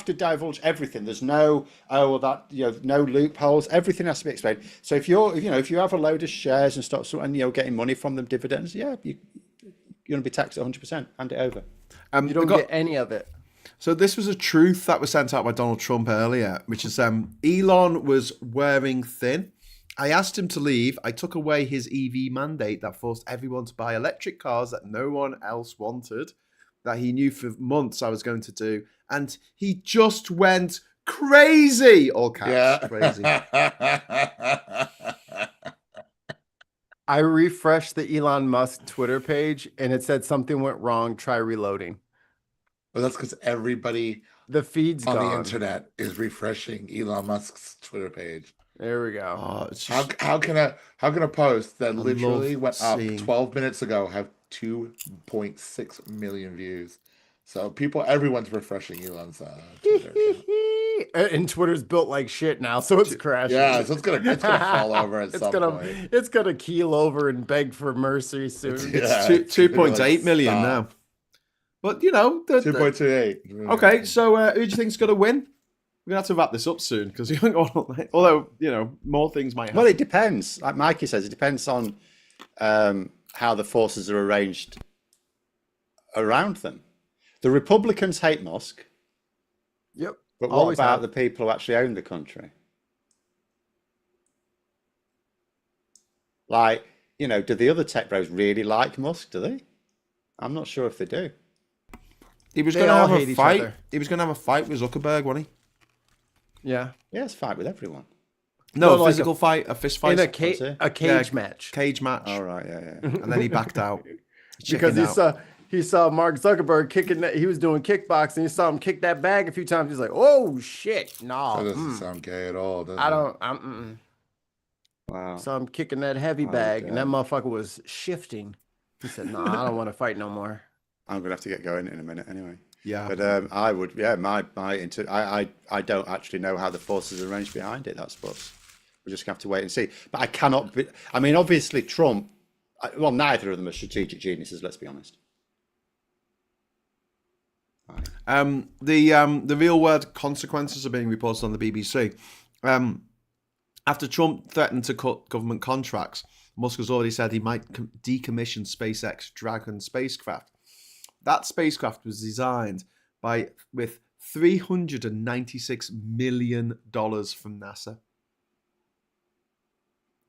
to divulge everything. There's no no loopholes. Everything has to be explained. So if you have a load of shares and stocks and getting money from them, dividends, you're going to be taxed at 100%. Hand it over. You don't get any of it. So this was a truth that was sent out by Donald Trump earlier, which is Elon was wearing thin. I asked him to leave. I took away his EV mandate that forced everyone to buy electric cars that no one else wanted, that he knew for months I was going to do. And he just went crazy. All caps, crazy. I refreshed the Elon Musk Twitter page and it said something went wrong. Try reloading. Well, that's because everybody The feed's on gone. the internet is refreshing Elon Musk's Twitter page. There we go. Oh, it's How just, how can a post that literally love went up seeing- 12 minutes ago have 2.6 million views? So everyone's refreshing Elon's Twitter account. And Twitter's built like shit now, so it's crashing. Yeah, so it's gonna fall over at some point. It's gonna keel over and beg for mercy soon. Yeah, it's two, it's gonna be 2.8 like, million stop. now. But, you know... 2.28. Okay, so who do you think's going to win? We're going to have to wrap this up soon, because you haven't got all night. Although, you know, more things might happen. Well, it depends. Like Mikey says, it depends on how the forces are arranged around them. The Republicans hate Musk, Yep. but what Always about have. the people who actually own the country? Like, you know, do the other tech bros really like Musk? Do they? I'm not sure if they do. He was They going to all have hate a each fight. other. He was going to have a fight with Zuckerberg, wasn't he? Yeah. Yeah, it's fight with everyone. No, No, a like physical fight, a fist fight. In a, Was it? a cage Yeah. match. Cage match. All right, yeah. And then he backed out. Because Chickened out. he saw Mark Zuckerberg kicking that he was doing kickboxing. He saw him kick that bag a few times. He's like, "Oh shit, no, That doesn't sound gay at all, does I it? don't." I'm Wow. So I'm kicking that heavy bag, and that motherfucker was shifting. He said, "No, I don't want to fight no more." I'm gonna have to get going in a minute anyway. Yeah. But I would, yeah, I don't actually know how the forces are arranged behind it. That's what's, we're just gonna have to wait and see. But I cannot be, I mean, obviously Trump, well, neither of them are strategic geniuses, let's be honest. The real world consequences are being reported on the BBC. After Trump threatened to cut government contracts, Musk has already said he might decommission SpaceX Dragon spacecraft. That spacecraft was designed with $396 million from NASA.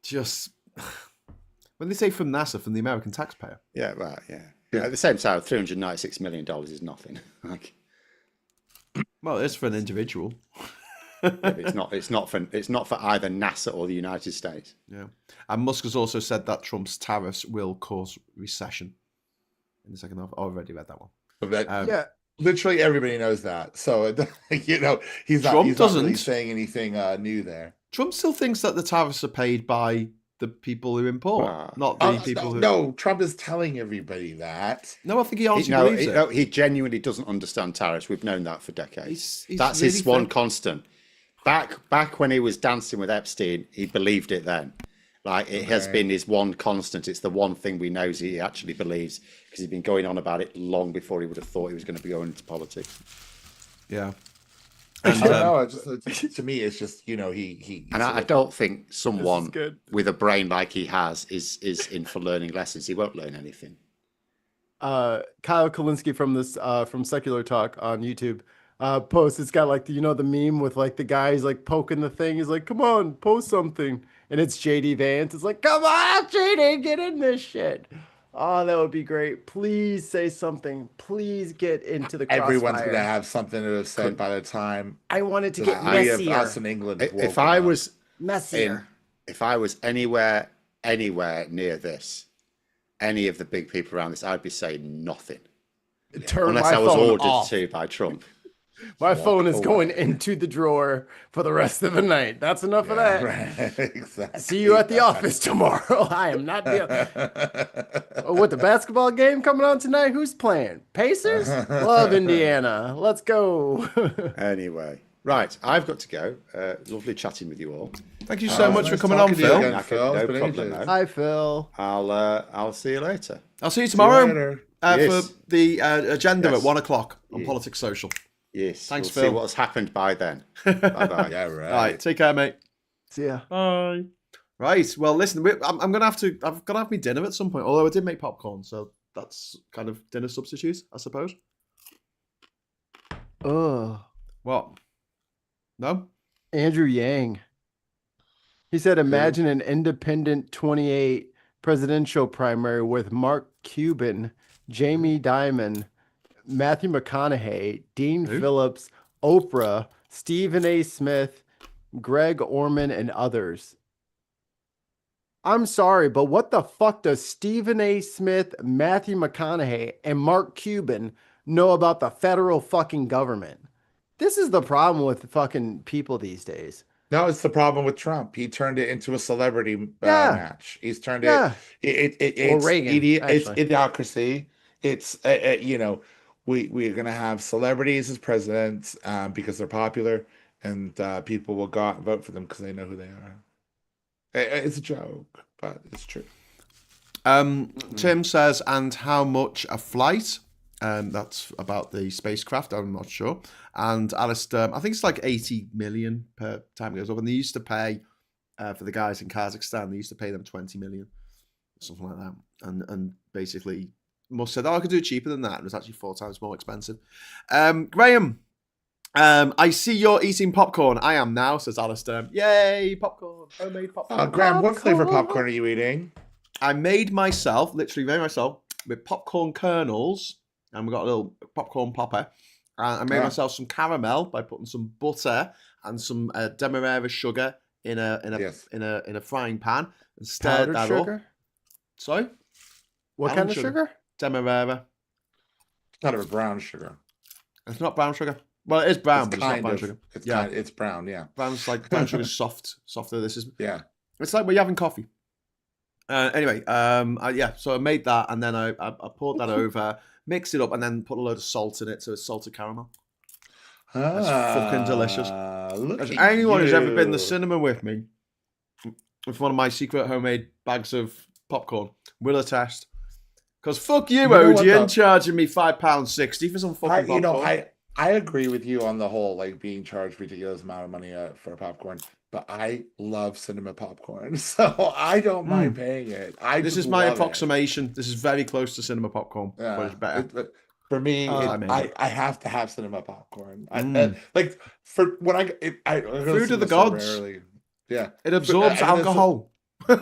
Just when they say from NASA, from the American taxpayer. Yeah, right, yeah. At the same time, $396 million is nothing. Like, Well, it's for an individual. it's not for either NASA or the United States. Yeah, and Musk has also said that Trump's tariffs will cause recession. In the second half, I already read that one. Yeah, literally everybody knows that. So you know, he's not Trump not really doesn't. saying anything new there. Trump still thinks that the tariffs are paid by the people who import, not the people who. No, Trump is telling everybody that. No, I think he honestly believes it. He genuinely doesn't understand tariffs. We've known that for decades. He's That's really his one think- constant. Back when he was dancing with Epstein, he believed it then. Like, it has been his one constant. It's the one thing we know he actually believes, because he's been going on about it long before he would have thought he was going to be going into politics. Yeah. I And, don't know. To me, it's just, you know, he And I don't think someone good. with a brain like he has is in for learning lessons. He won't learn anything. Kyle Kalinske from from Secular Talk on YouTube posts. It's got like the meme with like the guy, he's like poking the thing. He's like, "Come on, post something," and it's JD Vance. It's like, "Come on, JD, get in this shit." Oh, that would be great. Please say something. Please get into the crossfire. everyone's gonna have something to have said by the time I want it to the get three of messier. us in England. have If woken I up. was Messier. if I was anywhere near this, any of the big people around this, I'd be saying nothing. Turn Unless my I was phone ordered off. to by Trump. My phone is away. going into the drawer for the rest of the night. That's enough of that. Right, exactly. See you at the office tomorrow. I am not Oh, what, the basketball game coming on tonight? Who's playing? Pacers? Love Indiana. Let's go. Anyway, right, I've got to go. Lovely chatting with you all. Thank you so much nice for coming on, talking to you Phil. again. No Phil, it's been problem. ages. No. Hi, Phil. I'll see you later. I'll see you See you tomorrow later. Yes. for the agenda Yes. at 1:00 on Politics Social. Yes, Thanks, we'll Phil. see what's happened by then. Bye bye. Yeah, right. All right, take care, mate. See ya. Bye. Right. Well, listen, I'm gonna have to. I've got to have my dinner at some point. Although I did make popcorn, so that's kind of dinner substitute, I suppose. Oh, What? No. Andrew Yang. He said, imagine an independent 28 presidential primary with Mark Cuban, Jamie Dimon, Matthew McConaughey, Dean Who? Phillips, Oprah, Stephen A. Smith, Greg Orman, and others. I'm sorry, but what the fuck does Stephen A. Smith, Matthew McConaughey, and Mark Cuban know about the federal fucking government? This is the problem with fucking people these days. No, it's the problem with Trump. He turned it into a celebrity Yeah, match. He's turned it. yeah. Or It's Reagan, it's actually. idiocracy. It's we're gonna have celebrities as presidents because they're popular, and people will go out and vote for them because they know who they are. It's a joke, but it's true. Tim says, and how much a flight? That's about the spacecraft. I'm not sure. And Alistair, I think it's like 80 million per time it goes up. And they used to pay for the guys in Kazakhstan. They used to pay them 20 million, something like that. And basically, Musk said, "Oh, I could do it cheaper than that." It was actually 4 times more expensive. Graham, I see you're eating popcorn. I am now, says Alistair. Yay, popcorn! Homemade popcorn. Graham, what flavor popcorn are you eating? I made myself, literally made myself with popcorn kernels, and we got a little popcorn popper. I made myself some caramel by putting some butter and some demerara sugar in a frying pan and stirred that sugar? up. Sorry, what kind of sugar? Demerara. It's kind of a brown sugar. It's not brown sugar. Well, it is brown, but it's not brown sugar. It's brown. Yeah, brown sugar's softer. This is It's like when you're having coffee. Anyway, so I made that and then I poured that over, mixed it up, and then put a load of salt in it, so it's salted caramel. That's fucking delicious. As anyone who's ever been to the cinema with me, with one of my secret homemade bags of popcorn, will attest. Because fuck you, Odeon, charging me £5.60 for some fucking popcorn. I agree with you on the whole, like being charged ridiculous amount of money for popcorn. But I love cinema popcorn, so I don't mind paying it. This is my approximation. This is very close to cinema popcorn, but it's better. For me, I have to have cinema popcorn. Like for when I food of the gods. So rarely. Yeah, it absorbs alcohol. I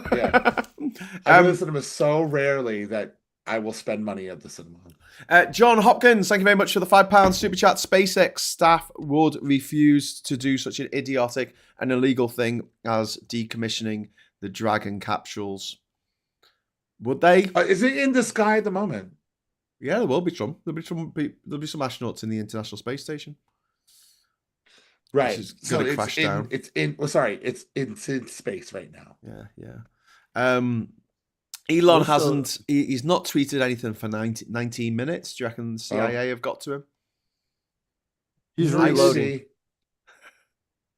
go to the cinema so rarely that I will spend money at the cinema. John Hopkins, thank you very much for the £5 super chat. SpaceX staff would refuse to do such an idiotic and illegal thing as decommissioning the Dragon capsules. Would they? Is it in the sky at the moment? Yeah, there will be some. There'll be some astronauts in the International Space Station. Right. So it's in space right now. Yeah. Elon hasn't. He's not tweeted anything for 19 minutes. Do you reckon the CIA have got to him? He's reloading.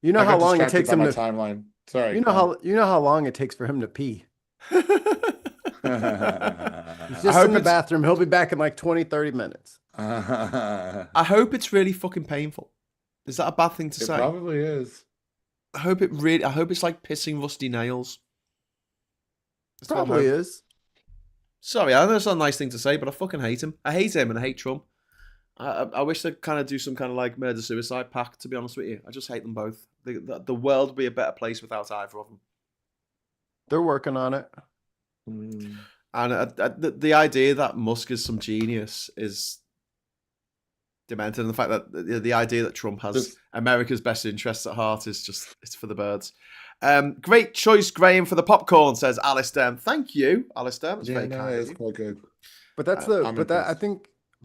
You know how long it takes him to timeline. Sorry. You know how long it takes for him to pee. He's just in the bathroom. He'll be back in like 20, 30 minutes. I hope it's really fucking painful. Is that a bad thing to say? It probably is. I hope it's like pissing rusty nails. Probably is. Sorry, I know it's not a nice thing to say, but I fucking hate him. I hate him and I hate Trump. I wish they'd kind of do some kind of like murder-suicide pact, to be honest with you. I just hate them both. The world would be a better place without either of them. They're working on it. And the idea that Musk is some genius is demented. And the fact that the idea that Trump has America's best interests at heart is just, it's for the birds. Great choice, Graham, for the popcorn, says Alistair. Thank you, Alistair. That's very kind. It's quite good. But that's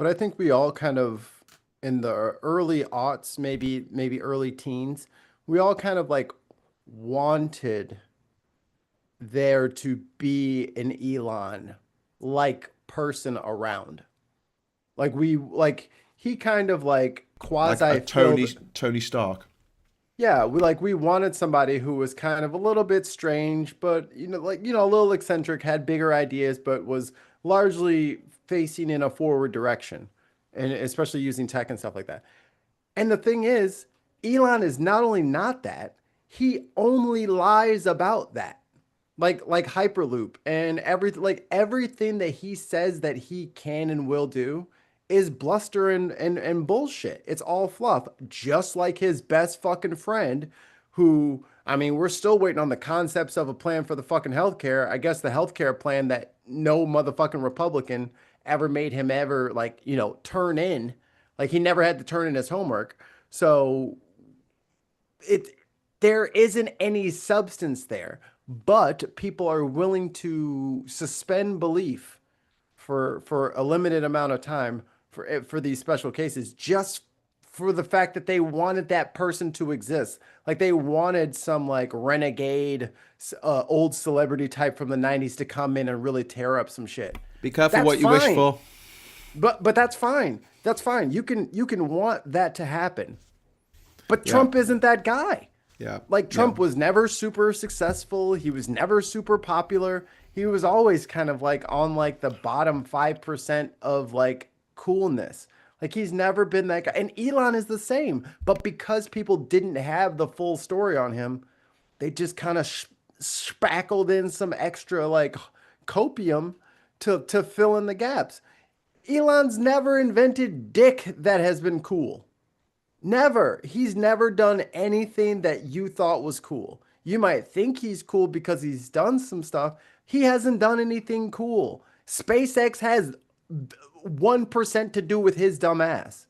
I think we all kind of in the early aughts, maybe early teens, we all kind of like wanted there to be an Elon like person around. He kind of like quasi like Tony Stark. Yeah, we wanted somebody who was kind of a little bit strange, but a little eccentric, had bigger ideas, but was largely facing in a forward direction, and especially using tech and stuff like that. And the thing is, Elon is not only not that, he only lies about that. Like Hyperloop and everything that he says that he can and will do is bluster and bullshit. It's all fluff, just like his best fucking friend who, I mean, we're still waiting on the concepts of a plan for the fucking healthcare. I guess the healthcare plan that no motherfucking Republican ever made him ever turn in. Like he never had to turn in his homework. So there isn't any substance there, but people are willing to suspend belief for a limited amount of time for these special cases, just for the fact that they wanted that person to exist. Like they wanted some like renegade, old celebrity type from the 90s to come in and really tear up some shit. Be careful That's what you wish fine. for. But that's fine. That's fine. You can want that to happen. But Trump isn't that guy. Yeah. Like Trump was never super successful. He was never super popular. He was always kind of like on like the bottom 5% of like coolness. Like he's never been that guy. And Elon is the same. But because people didn't have the full story on him, they just kind of spackled in some extra like copium to fill in the gaps. Elon's never invented dick that has been cool. Never. He's never done anything that you thought was cool. You might think he's cool because he's done some stuff. He hasn't done anything cool. SpaceX has 1% to do with his dumb ass.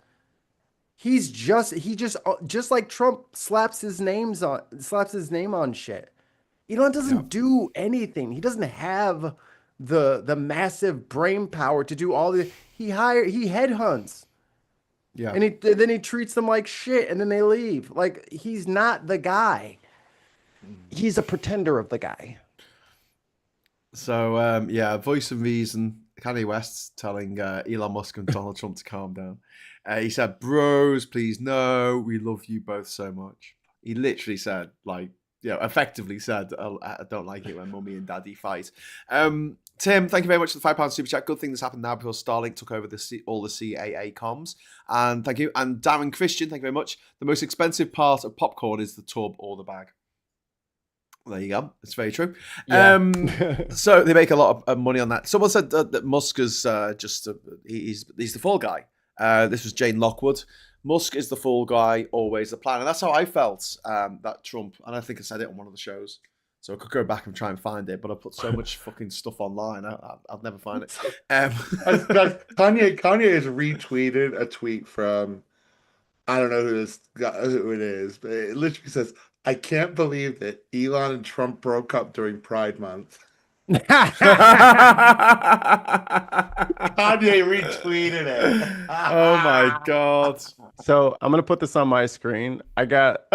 He just like Trump slaps his name on shit. Elon doesn't do anything. He doesn't have the massive brain power to do all the he headhunts. Yeah. And then he treats them like shit and then they leave. Like he's not the guy. He's a pretender of the guy. So voice of reason, Kanye West telling Elon Musk and Donald Trump to calm down. He said, "Bros, please no, we love you both so much." He literally said, like, effectively said, I don't like it when mummy and daddy fight. Tim, thank you very much for the £5 super chat. Good thing this happened now because Starlink took over all the CAA comms. And thank you. And Darren Christian, thank you very much. The most expensive part of popcorn is the tub or the bag. There you go. It's very true. Yeah. So they make a lot of money on that. Someone said that Musk is he's the fall guy. This was Jane Lockwood. Musk is the fall guy, always the plan. And that's how I felt that Trump, and I think I said it on one of the shows. So I could go back and try and find it, but I put so much fucking stuff online, I'll never find it. Kanye has retweeted a tweet from, I don't know who it is, but it literally says, "I can't believe that Elon and Trump broke up during Pride Month." Kanye retweeted it. Oh my god! So I'm gonna put this on my screen. I got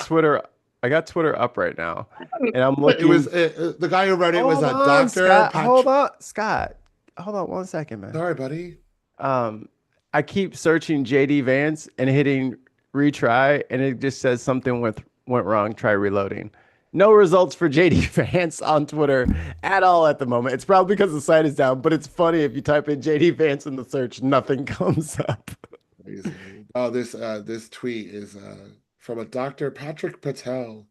Twitter. I got Twitter up right now, and I'm looking. It was the guy who wrote it was a doctor. Scott, hold on, Scott. Hold on 1 second, man. Sorry, buddy. I keep searching JD Vance and hitting retry, and it just says something went wrong. Try reloading. No results for JD Vance on Twitter at all at the moment. It's probably because the site is down, but it's funny if you type in JD Vance in the search, nothing comes up. Oh, this tweet is from a Dr. Patrick Patel.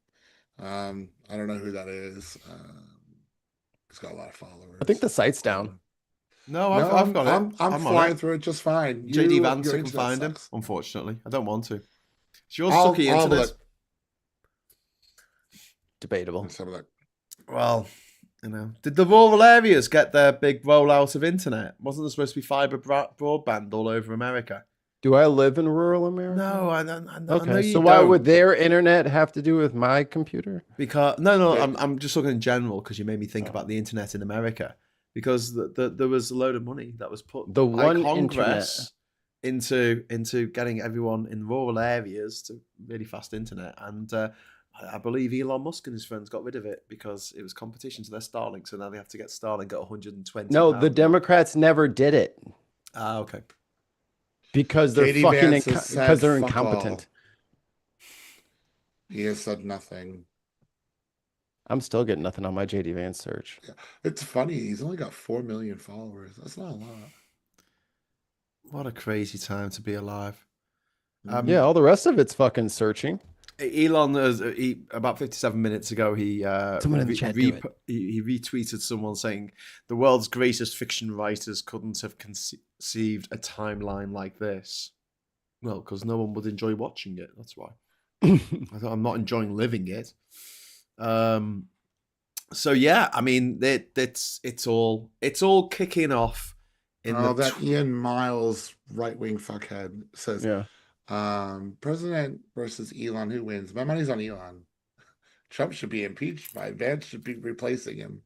I don't know who that is. He's got a lot of followers. I think the site's down. No, I've got it. I'm flying through it just fine. JD Vance can find him. Unfortunately, I don't want to. It's your sucky internet. Debatable. Well, did the rural areas get their big rollout of internet? Wasn't there supposed to be fiber broadband all over America? Do I live in rural America? No, I don't. Okay, so why would their internet have to do with my computer? Because I'm just talking in general because you made me think about the internet in America. Because there was a load of money that was put by Congress into getting everyone in rural areas to really fast internet, and I believe Elon Musk and his friends got rid of it because it was competition to their Starlink, so now they have to get Starlink at 120. No, the Democrats never did it. Ah, okay. Because they're because they're incompetent. He has said nothing. I'm still getting nothing on my JD Vance search. Yeah. It's funny. He's only got 4 million followers. That's not a lot. What a crazy time to be alive. Yeah, all the rest of it's fucking searching. Elon, about 57 minutes ago, he retweeted someone saying the world's greatest fiction writers couldn't have conceived a timeline like this. Well, because no one would enjoy watching it. That's why. I'm not enjoying living it. So yeah, I mean, it's all kicking off. That Ian Miles right-wing fuckhead says, President versus Elon, who wins? My money's on Elon. Trump should be impeached. Vance should be replacing him.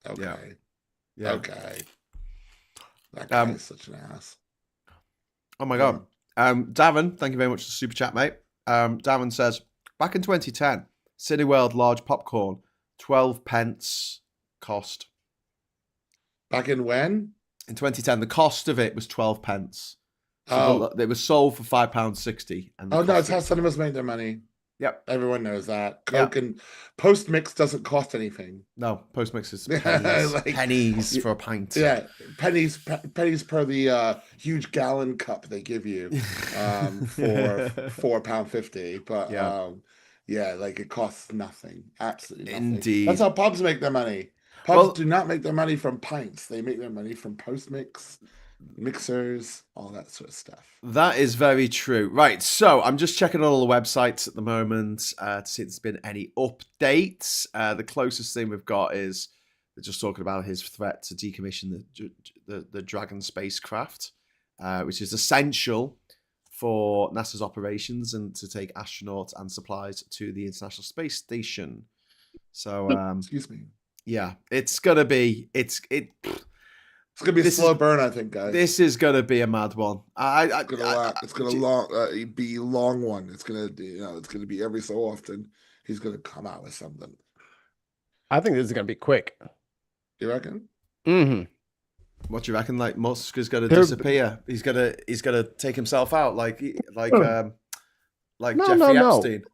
Okay. Yeah. Okay. That guy is such an ass. Oh my God. Darren, thank you very much for the super chat, mate. Darren says, back in 2010, Cineworld large popcorn, 12 pence cost. Back in when? In 2010, the cost of it was 12 pence. So it was sold for £5.60. No, it's how cinemas make their money. Yep. Everyone knows that. Coke and post-mix doesn't cost anything. No, post-mix is pennies, pennies for a pint. Yeah, pennies per the huge gallon cup they give you for £4.50. But like it costs nothing. Absolutely nothing. Indeed. That's how pubs make their money. Pubs do not make their money from pints. They make their money from post-mix, mixers, all that sort of stuff. That is very true. Right, so I'm just checking all the websites at the moment to see if there's been any updates. The closest thing we've got is they're just talking about his threat to decommission the Dragon spacecraft, which is essential for NASA's operations and to take astronauts and supplies to the International Space Station. So, excuse me. Yeah, it's gonna be It's gonna be a slow burn, I think, guys. This is gonna be a mad one. It's gonna be a long one. It's gonna, it's gonna be every so often he's gonna come out with something. I think this is gonna be quick. You reckon? Mm-hmm. What do you reckon? Like Musk is gonna disappear. He's gonna take himself out, like Jeffrey Epstein.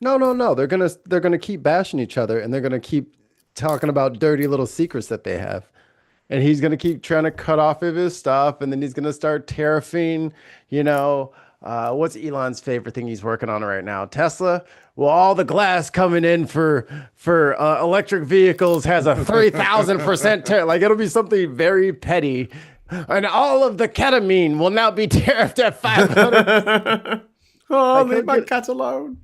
No. They're gonna keep bashing each other, and they're gonna keep talking about dirty little secrets that they have. And he's going to keep trying to cut off of his stuff. And then he's going to start tariffing, what's Elon's favorite thing he's working on right now? Tesla? Well, all the glass coming in for electric vehicles has a 3,000% tariff. Like, it'll be something very petty. And all of the ketamine will now be tariffed at 500. Leave my cat alone.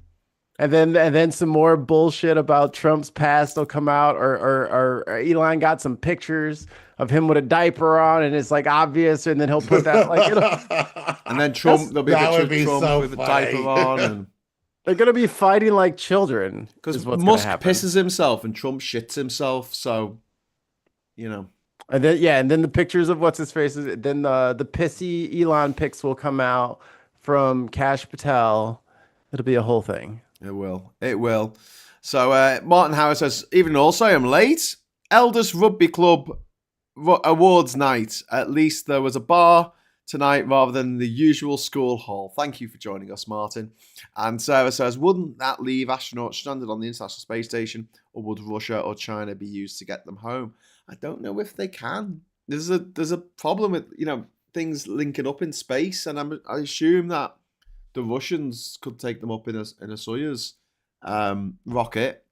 And then some more bullshit about Trump's past will come out, or Elon got some pictures of him with a diaper on, and it's like obvious, and then he'll put that and then Trump, there'll be a picture of Trump with a diaper on, and they're gonna be fighting like children. Because Musk pisses himself and Trump shits himself, so And then the pictures of what's his face, then the pissy Elon pics will come out from Kash Patel. It'll be a whole thing. It will. So Martin Howard says, even also I'm late. Eldest Rugby Club Awards night. At least there was a bar tonight rather than the usual school hall. Thank you for joining us, Martin. And Sarah says, wouldn't that leave astronauts stranded on the International Space Station, or would Russia or China be used to get them home? I don't know if they can. There's a problem with things linking up in space, and I assume that the Russians could take them up in a Soyuz rocket,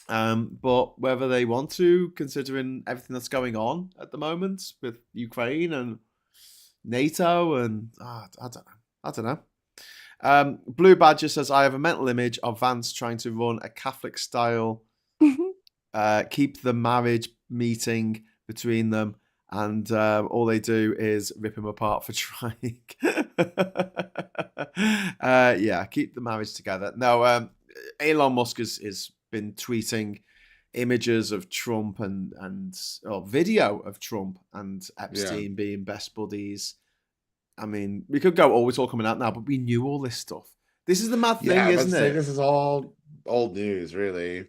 but whether they want to, considering everything that's going on at the moment with Ukraine and NATO, and I don't know. Blue Badger says, I have a mental image of Vance trying to run a Catholic style, keep the marriage meeting between them, and all they do is rip him apart for trying. Keep the marriage together. No, Elon Musk has been tweeting images of Trump and video of Trump and Epstein being best buddies. I mean, we could go, it's all coming out now, but we knew all this stuff. This is the mad thing, isn't it? This is all old news, really.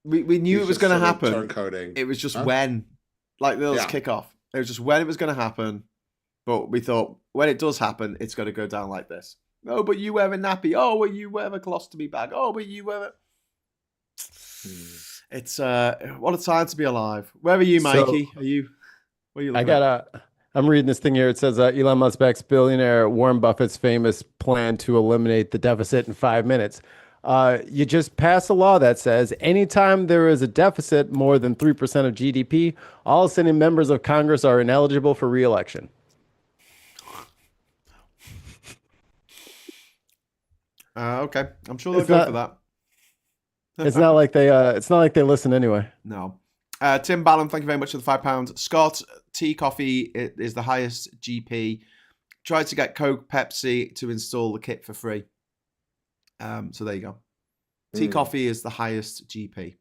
We knew it was going to happen. Turncoding. It was just when, like the kickoff. It was just when it was going to happen. But we thought, when it does happen, it's going to go down like this. Oh, but you wear a nappy. Oh, but you wear a colostomy bag. Oh, but you wear a... It's what a time to be alive. Where are you, Mikey? Where are you looking I'm reading this thing here. It says Elon Musk backs billionaire Warren Buffett's famous plan to eliminate the deficit in 5 minutes. You just pass a law that says anytime there is a deficit more than 3% of GDP, all sitting members of Congress are ineligible for re-election. Okay, I'm sure they'll go for that. It's not like they listen anyway. No. Tim Ballon, thank you very much for the £5. Scott, tea coffee is the highest GP. Tried to get Coke, Pepsi to install the kit for free. So there you go. Tea coffee is the highest GP.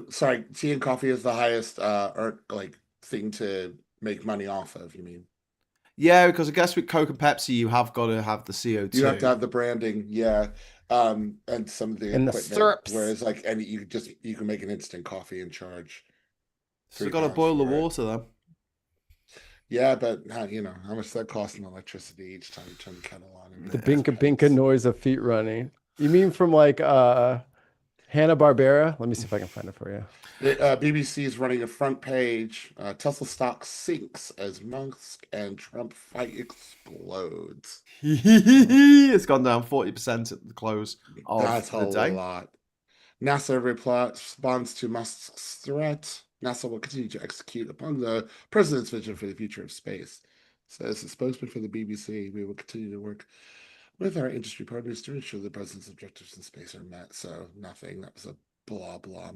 Sorry. Tea and coffee is the highest thing to make money off of. You mean? Yeah, because I guess with Coke and Pepsi, you have got to have the CO2. You have to have the branding, yeah, and some of the And the equipment. syrups. Whereas, like, and you can make an instant coffee and charge So £3 got to boil the for it. water then. Yeah, but how much does that cost in electricity each time you turn the kettle on? The binka binka noise of feet running. You mean from like Hanna-Barbera? Let me see if I can find it for you. BBC is running a front page. Tesla stock sinks as Musk and Trump fight explodes. It's gone down 40% at the close of That's the a day. lot. NASA responds to Musk's threat. NASA will continue to execute upon the president's vision for the future of space. Says the spokesman for the BBC, we will continue to work with our industry partners to ensure the president's objectives in space are met. So nothing. That was a blah blah.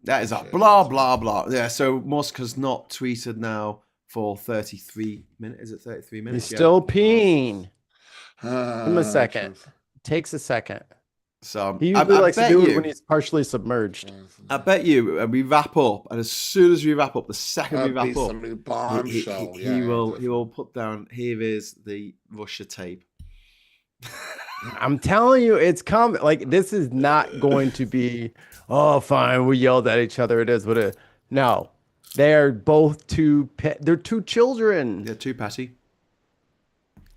That is a blah blah blah. Yeah. So Musk has not tweeted now for 33 minutes. Is it 33 minutes? He's still peeing. Give him a second. True. Takes a second. So He usually likes to do it when he's partially submerged. I bet you, and we wrap up, and as soon as we wrap up, the second we wrap up, bombshell. he will put down. Here is the Russia tape. I'm telling you, it's coming. Like, this is not going to be, oh, fine, we yelled at each other. It is what it is. No, they are both they're two children. Yeah, too petty.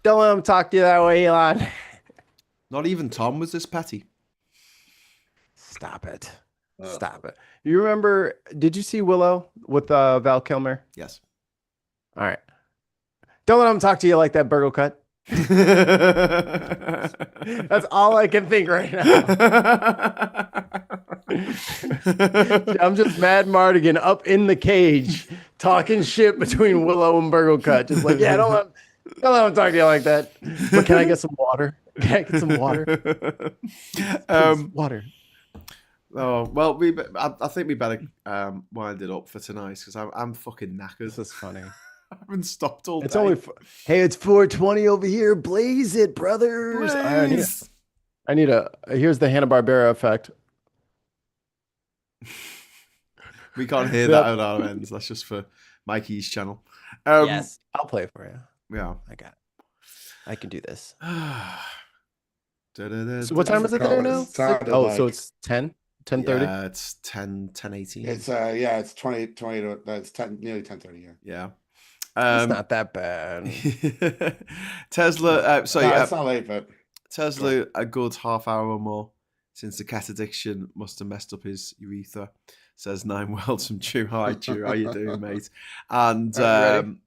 Don't let them talk to you that way, Elon. Not even Tom was this petty. Stop it. Stop it. You remember, did you see Willow with Val Kilmer? Yes. All right. Don't let them talk to you like that, Burgle Cut. That's all I can think right now. I'm just Mad Mardigan up in the cage talking shit between Willow and Burgle Cut. Just like, yeah, don't let them talk to you like that. But can I get some water? Can I get some water? Water. Oh well, I think we better wind it up for tonight because I'm fucking knackered. This is funny. I haven't stopped all day. It's only hey, it's 4:20 over here. Blaze it, brothers. Blaze. I need here's the Hanna-Barbera effect. We can't hear that at our ends. That's just for Mikey's channel. Yes, I'll play it for you. Yeah, I got it. I can do this. So So what time is it there now? So it's 10? 10:30? Yeah, it's 10:18. It's it's 20 to that's 10 nearly 10:30 here. Yeah. It's not that bad. Tesla. Sorry, it's not late, but Tesla a good half hour or more since the cat addiction must have messed up his urethra. Says Nine Worlds from Drew. Hi, Drew. How you doing, mate? And Ready?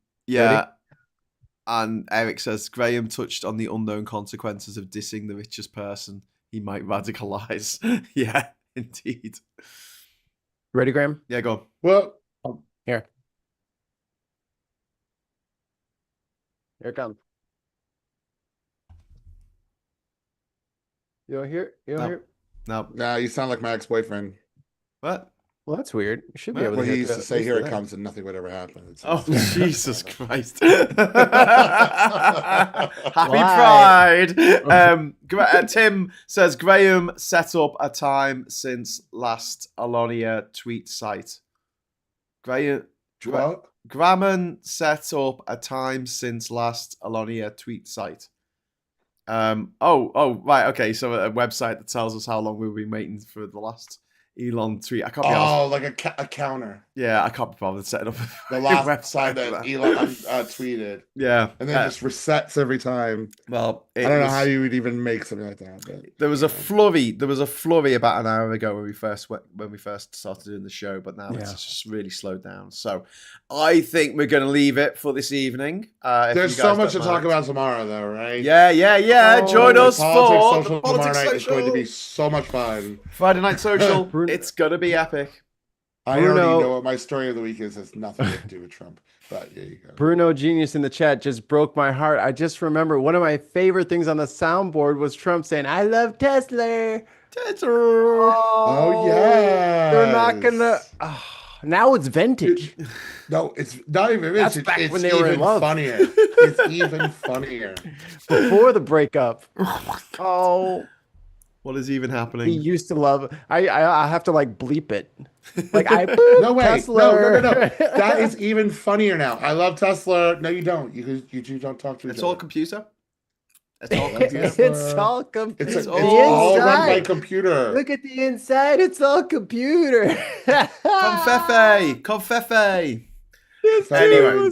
And Eric says Graham touched on the unknown consequences of dissing the richest person. He might radicalize. Yeah, indeed. Ready, Graham? Yeah, go on. well, Here it comes. You don't hear? You don't No. hear? No. nah, you sound like my ex-boyfriend. What? Well, that's weird. You should be able to Well, hear he used that. to say, "Here it comes," and nothing would ever happen. Oh, Jesus Christ. Happy Why? Pride. Tim says Graham set up a time since last Alonia tweet site. Graham set up a time since last Alonia tweet site. Right, okay, so a website that tells us how long we've been waiting for the last Elon tweet. I can't be honest. like a counter. Yeah, I can't be bothered setting up The last time that Elon tweeted. Yeah. And then it just resets every time. Well, I don't know how you would even make something like that. But, there was a flurry. There was a flurry about an hour ago when we first started doing the show, but now it's just really slowed down. So I think we're going to leave it for this evening. there's so much to talk about tomorrow, though, right? Yeah. Join us for the tomorrow Politics night. It's going to be Social. so much fun. Friday Night Social. It's going to be epic. I Bruno- already know what my story of the week is. It has nothing to do with Trump. But there you go. Bruno Genius in the chat just broke my heart. I just remember one of my favorite things on the soundboard was Trump saying, "I love Tesla." Oh yeah. They're not gonna. Now it's vintage. No, it's not even. That's It's, back it's when they were in even love. funnier. It's even funnier. Before the breakup. Oh. What is even He happening? used to love. I have to like bleep it. Like No way. Tesla. No. That is even funnier now. I love Tesla. No, you don't. You two don't talk to each It's other. all computer. It's all Tesla. computer. It's all computer. It's all run by computer. Look at the inside. It's all computer. Confefe. Confefe. Anyway,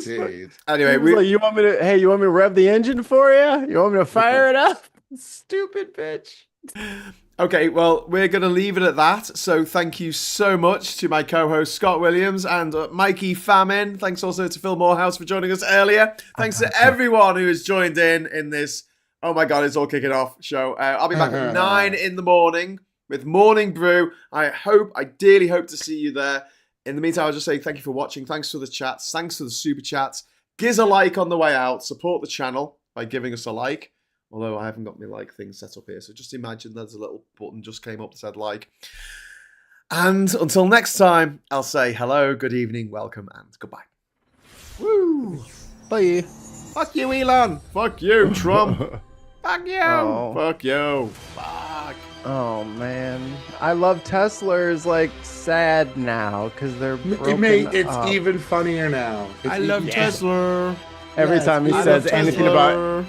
Anyway, He was like, you want me to rev the engine for you? You want me to fire it up? Stupid bitch. okay, well, we're going to leave it at that. So thank you so much to my co-host Scott Williams and Mikey Famine. Thanks also to Phil Morehouse for joining us earlier. Thanks to everyone who has joined in this, oh my God, it's all kicking off show. I'll be back at 9 in the morning with Morning Brew. I dearly hope to see you there. In the meantime, I'll just say thank you for watching. Thanks for the chats. Thanks for the super chats. Give us a like on the way out. Support the channel by giving us a like. Although I haven't got my like thing set up here. So just imagine there's a little button just came up that said like. And until next time, I'll say hello, good evening, welcome, and goodbye. Woo. Bye. Fuck you, Elon. Fuck you, Trump. Fuck you. Oh. Fuck you. Fuck. Oh man, I love Tesla is like sad now because they're broken It's up. even funnier now. I love Tesla. Every Yes, time he I says love anything Tesla. about,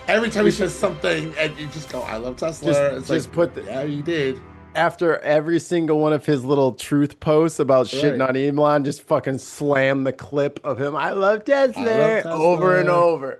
Every time he says something, and you just go, "I love Tesla." It's just like, put the, yeah, you did. after every single one of his little truth posts about shitting Right. on Elon, just fucking slam the clip of him. I love Tesla, I love Tesla. over and over